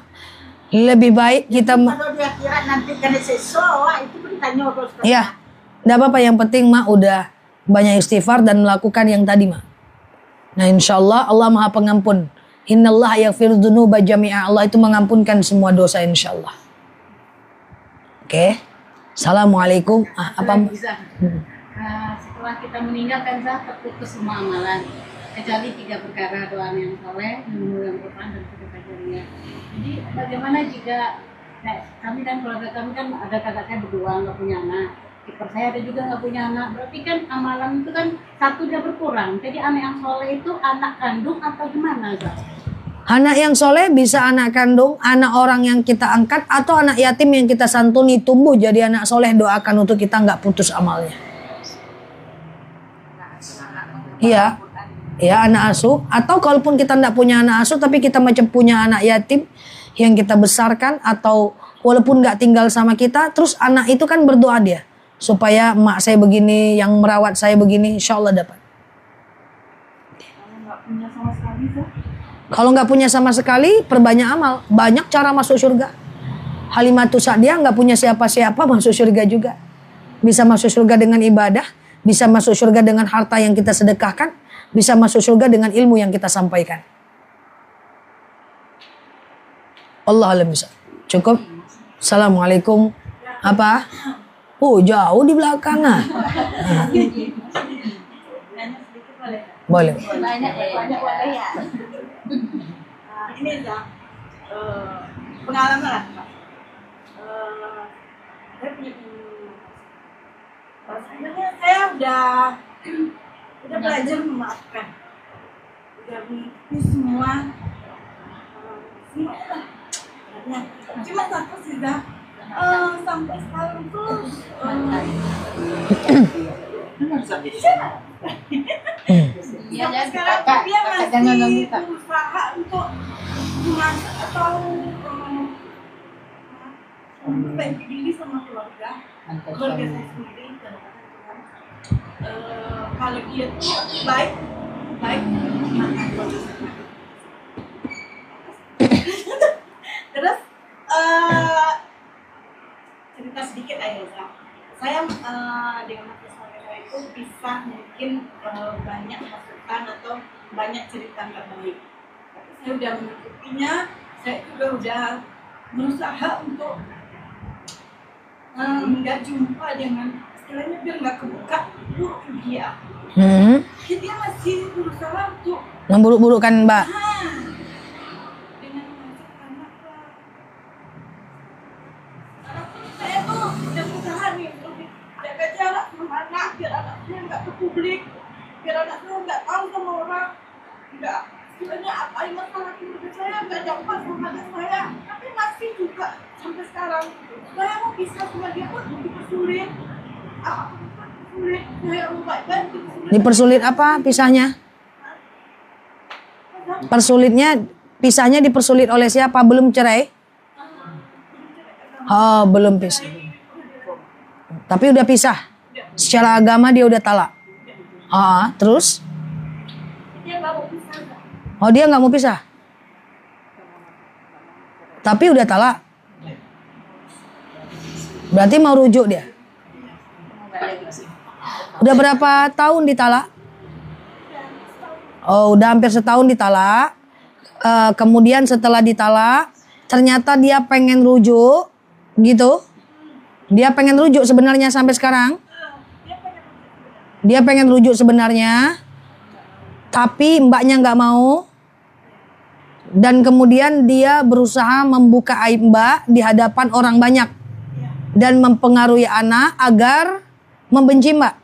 Lebih baik kita Kalau dia kira nanti kena sesuatu itu bertanya terus. Iya, nggak apa-apa. Yang penting mak udah banyak istighfar dan melakukan yang tadi mak. Nah insya Allah Allah maha pengampun. Innallaha yaghfiru dzunuba jami'a. Allah itu mengampunkan semua dosa insya Allah. Oke. Assalamualaikum. Apa? Bisa. Setelah kita meninggal kan Zah terputus semua amalan. Kecuali 3 perkara, doa yang soleh, yang Quran dan sedekah jariah. Jadi bagaimana jika kami dan keluarga kami kan ada kakak saya berdua nggak punya anak, ipar saya ada juga nggak punya anak, berarti kan amalan itu kan satu dia berkurang. Jadi anak yang soleh itu anak kandung atau gimana Zah? Anak yang soleh bisa anak kandung, anak orang yang kita angkat, atau anak yatim yang kita santuni tumbuh jadi anak soleh. Doakan untuk kita nggak putus amalnya. Iya. Ya anak asuh, atau kalaupun kita tidak punya anak asuh tapi kita macam punya anak yatim yang kita besarkan, atau walaupun nggak tinggal sama kita, terus anak itu kan berdoa dia supaya emak saya begini, yang merawat saya begini, insya Allah dapat. Kalau nggak punya sama sekali, perbanyak amal, banyak cara masuk surga. Halimatus Sa'diyah nggak punya siapa-siapa masuk surga juga, bisa masuk surga dengan ibadah, bisa masuk surga dengan harta yang kita sedekahkan, bisa masuk surga dengan ilmu yang kita sampaikan. Allah alam bisa. Cukup. Assalamualaikum. Apa? Oh jauh di belakang nah. Boleh. Banyak boleh ya. Ini ya pengalaman lah Pak. Saya punya sebenarnya saya udah belajar memaafkan, udah mengikuti semua lah. Cuma satu sih dah sampai sekarang tuh Iya sampai ya, sekarang dia jangan masih kita. berusaha untuk memasak atau memperbaiki diri sama keluarga saya sendiri. Kalau dia tuh baik terus cerita sedikit aja saya dengan mata saya itu bisa mungkin banyak masukan atau banyak cerita nggak baik, tapi saya udah mengikutinya. Saya juga udah berusaha untuk nggak jumpa dengan istilahnya biar nggak kebuka buruk dia. Dia masih berusaha untuk Memburuk-burukkan Mbak. dengan mengajak anak saya tuh udah berusaha nih untuk jaga jarak sama anak biar anaknya nggak ke publik, biar anaknya nggak tahu sama orang, nggak istilahnya apa yang masalah keluarga saya nggak jauh sama anak saya, tapi masih juga sampai sekarang saya mau pisah sama dia pun dipersulit. Dipersulit apa pisahnya? Pisahnya dipersulit oleh siapa? Belum cerai? Oh, belum pisah. Tapi udah pisah. Secara agama dia udah talak. Terus? Oh, dia nggak mau pisah. Tapi udah talak. Berarti mau rujuk dia. Udah berapa tahun ditalak? Oh, udah hampir setahun ditalak. Kemudian setelah ditalak, ternyata dia pengen rujuk, gitu. Dia pengen rujuk sebenarnya sampai sekarang. Dia pengen rujuk sebenarnya, tapi mbaknya nggak mau. Dan kemudian dia berusaha membuka aib Mbak di hadapan orang banyak. Dan mempengaruhi anak agar membenci Mbak.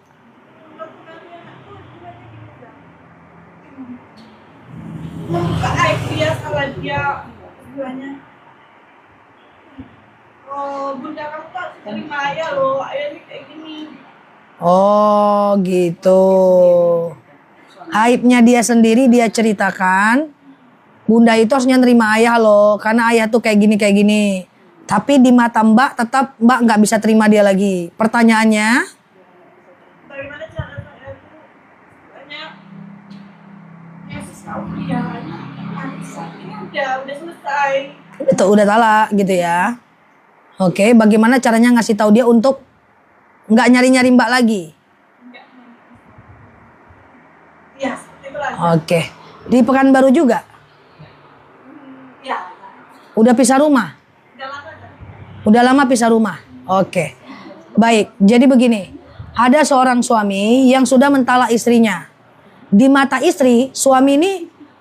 Membuka aib dia, salah dia, istilahnya. Oh, bunda kamu tuh harus terima ayah loh, ayah ini kayak gini. Oh gitu. Aibnya dia sendiri dia ceritakan. Bunda itu harusnya nerima ayah loh, karena ayah tuh kayak gini. Tapi di mata Mbak tetap Mbak nggak bisa terima dia lagi. Pertanyaannya, Bagaimana cara saya tuh banyak ngasih tahu dia, ini udah selesai. itu udah talak gitu ya. Oke, bagaimana caranya ngasih tahu dia untuk nggak nyari-nyari Mbak lagi? Ya, itu lah. Oke, di Pekanbaru juga. Ya, Udah pisah rumah? udah lama kan? Udah lama pisah rumah. Oke. Baik, jadi begini. Ada seorang suami yang sudah mentalak istrinya. Di mata istri, suami ini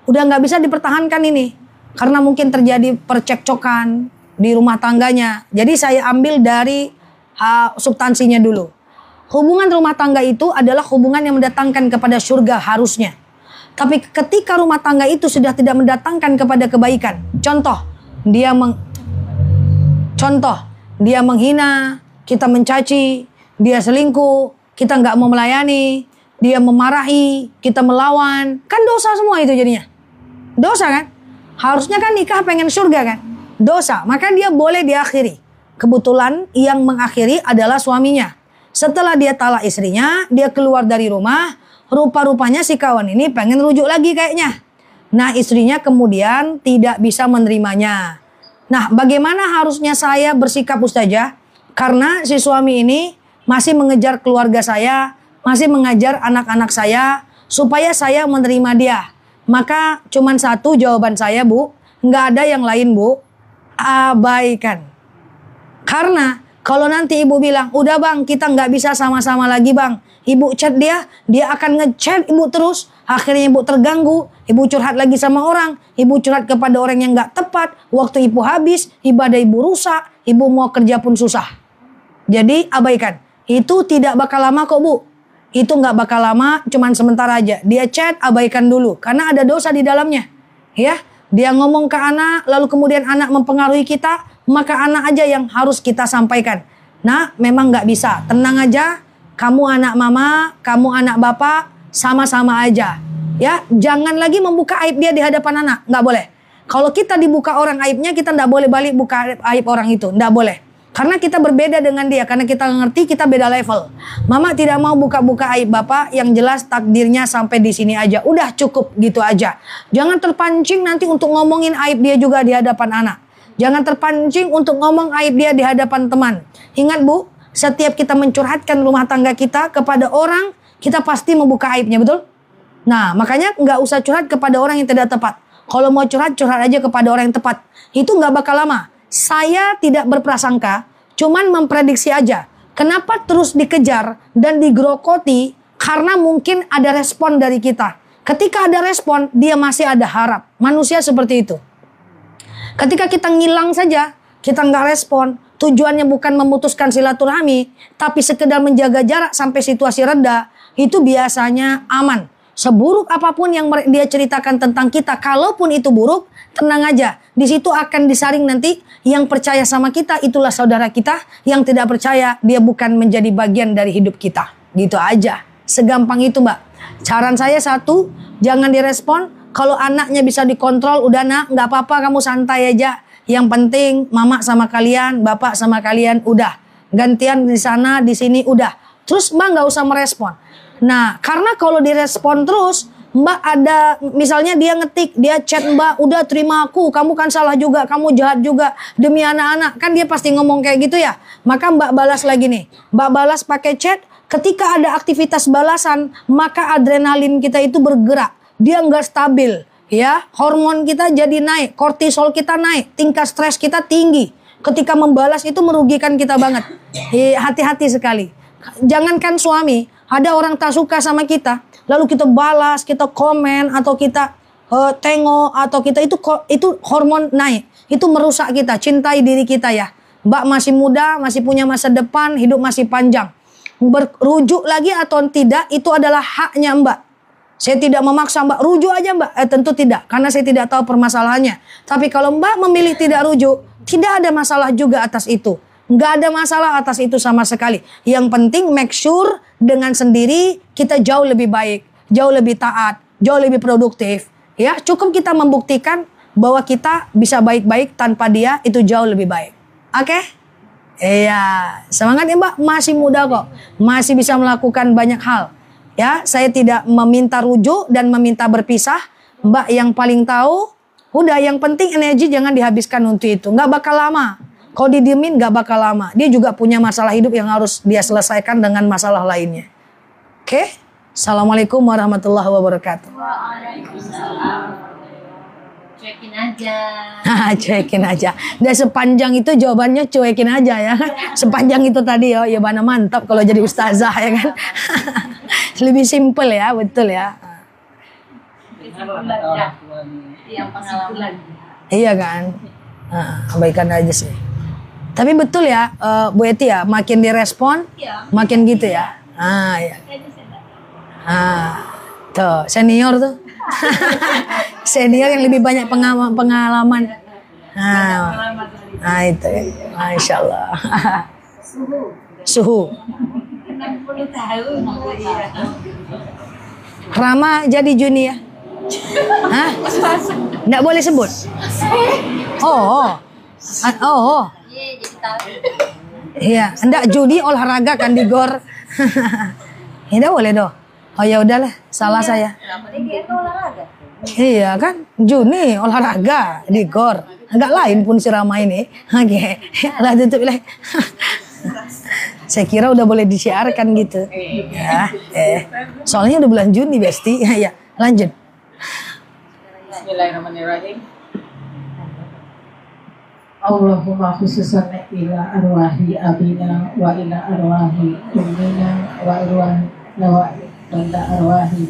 udah nggak bisa dipertahankan ini. Karena mungkin terjadi percekcokan di rumah tangganya. Jadi saya ambil dari substansinya dulu. Hubungan rumah tangga itu adalah hubungan yang mendatangkan kepada surga harusnya. Tapi ketika rumah tangga itu sudah tidak mendatangkan kepada kebaikan. Contoh, dia menghina, kita mencaci, dia selingkuh, kita nggak mau melayani, dia memarahi, kita melawan, kan dosa semua itu jadinya. Dosa kan? Harusnya kan nikah pengen surga kan? Dosa, maka dia boleh diakhiri. Kebetulan yang mengakhiri adalah suaminya. Setelah dia talak istrinya, dia keluar dari rumah, rupa-rupanya si kawan ini pengen rujuk lagi kayaknya. Nah, istrinya kemudian tidak bisa menerimanya. Nah, bagaimana harusnya saya bersikap Ustazah? Karena si suami ini masih mengejar keluarga saya, masih mengajar anak-anak saya, supaya saya menerima dia. Maka cuman satu jawaban saya, Bu. Nggak ada yang lain, Bu. Abaikan. Karena kalau nanti ibu bilang, udah bang, kita nggak bisa sama-sama lagi bang. Ibu chat dia akan ngechat ibu terus. Akhirnya ibu terganggu, ibu curhat lagi sama orang. Ibu curhat kepada orang yang nggak tepat. Waktu ibu habis, ibadah ibu rusak. Ibu mau kerja pun susah. Jadi abaikan. Itu tidak bakal lama kok Bu. Itu nggak bakal lama, cuman sementara aja. Dia chat, abaikan dulu. Karena ada dosa di dalamnya. Ya, dia ngomong ke anak, lalu kemudian anak mempengaruhi kita. Maka anak aja yang harus kita sampaikan. Nah, memang nggak bisa. Tenang aja. Kamu anak mama, kamu anak bapak, sama-sama aja. Ya, jangan lagi membuka aib dia di hadapan anak. Nggak boleh. Kalau kita dibuka orang aibnya, kita nggak boleh balik buka aib orang itu. Nggak boleh. Karena kita berbeda dengan dia. Karena kita ngerti kita beda level. Mama tidak mau buka-buka aib bapak. Yang jelas takdirnya sampai di sini aja. Udah cukup gitu aja. Jangan terpancing nanti untuk ngomongin aib dia juga di hadapan anak. Jangan terpancing untuk ngomong aib dia di hadapan teman. Ingat Bu, setiap kita mencurhatkan rumah tangga kita kepada orang, kita pasti membuka aibnya, betul? Nah, makanya nggak usah curhat kepada orang yang tidak tepat. Kalau mau curhat, curhat aja kepada orang yang tepat. Itu nggak bakal lama. Saya tidak berprasangka, cuman memprediksi aja. Kenapa terus dikejar dan digerokoti? Karena mungkin ada respon dari kita. Ketika ada respon, dia masih ada harap. Manusia seperti itu. Ketika kita ngilang saja, kita nggak respon, tujuannya bukan memutuskan silaturahmi, tapi sekedar menjaga jarak sampai situasi reda, itu biasanya aman. Seburuk apapun yang dia ceritakan tentang kita, kalaupun itu buruk, tenang aja. Di situ akan disaring nanti yang percaya sama kita, itulah saudara kita. Yang tidak percaya, dia bukan menjadi bagian dari hidup kita. Gitu aja. Segampang itu Mbak. Saran saya satu, jangan direspon. Kalau anaknya bisa dikontrol, udah nak, nggak apa-apa kamu santai aja. Yang penting mama sama kalian, bapak sama kalian, udah. Gantian di sana, di sini, udah. Terus Mbak nggak usah merespon. Nah, karena kalau direspon terus, Mbak ada, misalnya dia ngetik, dia chat Mbak, udah terima aku, kamu kan salah juga, kamu jahat juga, demi anak-anak. Kan dia pasti ngomong kayak gitu ya. Maka Mbak balas lagi nih. Mbak balas pakai chat, ketika ada aktivitas balasan, maka adrenalin kita itu bergerak. Dia nggak stabil, ya. Hormon kita jadi naik, kortisol kita naik, tingkat stres kita tinggi. Ketika membalas itu merugikan kita banget. Hati-hati sekali. Jangankan suami, ada orang tak suka sama kita, lalu kita balas, kita komen, atau kita tengok atau kita itu hormon naik. Itu merusak kita. Cintai diri kita ya. Mbak masih muda, masih punya masa depan, hidup masih panjang. Berujuk lagi atau tidak, itu adalah haknya Mbak. Saya tidak memaksa Mbak, rujuk aja Mbak. Tentu tidak, karena saya tidak tahu permasalahannya. Tapi kalau Mbak memilih tidak rujuk, tidak ada masalah juga atas itu. Nggak ada masalah atas itu sama sekali. Yang penting make sure dengan sendiri kita jauh lebih baik, jauh lebih taat, jauh lebih produktif. Ya, cukup kita membuktikan bahwa kita bisa baik-baik tanpa dia, itu jauh lebih baik. Oke? Iya, semangat ya Mbak, masih muda kok. Masih bisa melakukan banyak hal. Ya, saya tidak meminta rujuk dan meminta berpisah. Mbak yang paling tahu, udah yang penting energi jangan dihabiskan untuk itu. Nggak bakal lama. Kalau didiemin nggak bakal lama. Dia juga punya masalah hidup yang harus dia selesaikan dengan masalah lainnya. Oke? Assalamualaikum warahmatullahi wabarakatuh. Waalaikumsalam. Cuekin aja. Cuekin aja. Dan sepanjang itu jawabannya cuekin aja ya. Sepanjang itu tadi ya mana mantap kalau jadi ustazah ya kan. Lebih simpel ya, betul ya. Yang pengalaman. Iya kan. Abaikan aja sih. Tapi betul ya, Bu Eti ya, makin direspon, makin gitu ya. Ya. Tuh, senior tuh. Senior yang lebih banyak pengalaman. Itu. Masya Allah. Suhu. 60 tahun. Rama jadi Juni ya? Hah? Nggak boleh sebut? Oh. Iya, jadi tahu. Iya, enggak judi olahraga kan di GOR. Tidak boleh doh. Oh ya udahlah, salah saya. Kenapa dia itu olahraga? Iya kan, Juni olahraga di GOR. Agak lain pun si Rama ini. Oke, lah tutup lah. Saya kira udah boleh disiarkan gitu. Ya, soalnya udah bulan Juni Besti. Ya, lanjut. Bismillahirrahmanirrahim. Allahumma khususan ila arwahi abina wa ila arwahi ummina wa arwahi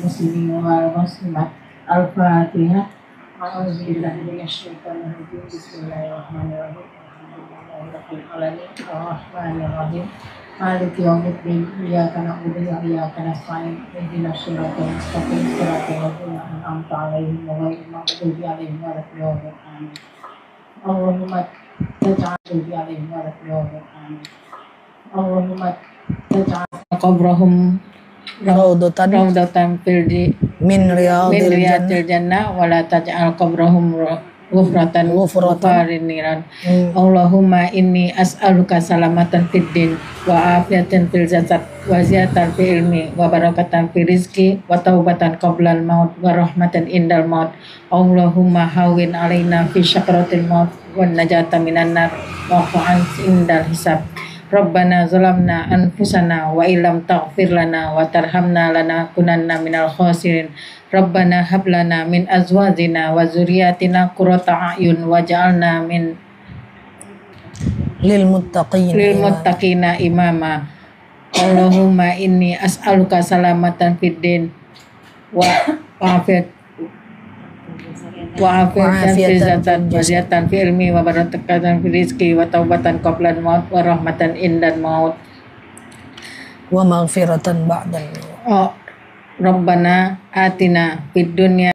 muslimin wal muslimat. Al-Fatihah. A'udzubillahi minasyaitonir rajim. Bismillahirrahmanirrahim. Alhamdulillahirabbil alamin. Arrahmanirrahim. Maliki yaumiddin. Iyyaka na'budu wa iyyaka nasta'in. Ihdinas siratal mustaqim. Siratal ladzina an'amta 'alaihim ghairil maghdubi 'alaihim waladdallin. Amin. Allahumma taj'al bi 'alaihim waladdallin. Amin. Allahumma taj'al qabrahum raudatan min riyadil jannah wa la taj'al qabrahum ghufratan niran. Allahumma inni as'aluka salamatan fid din wa afiyatan fil jasad wa ziyadatan fil ilmi wa barakatan fil rizqi wa taubatan qablal maut wa rahmatan indal maut. Allahumma hawwin alaina fi syakaratil maut wa najata minan nar wa fa'an indal hisab. Rabbana zalamna anfusana wa illam taghfir lana wa tarhamna lanakunanna minal khasirin. Rabbana hab lana min azwajina wa dzurriyyatina qurrata a'yun waj'alna min lil muttaqina imama. Allahumma inni as'aluka salamatan fid din wa afiyatan fil zatan fi ilmi wa barakatan fil rizqi wa taubatan qablan maut wa rahmatan indan maut wa maghfiratan ba'dal. Rabbana atina fid dunya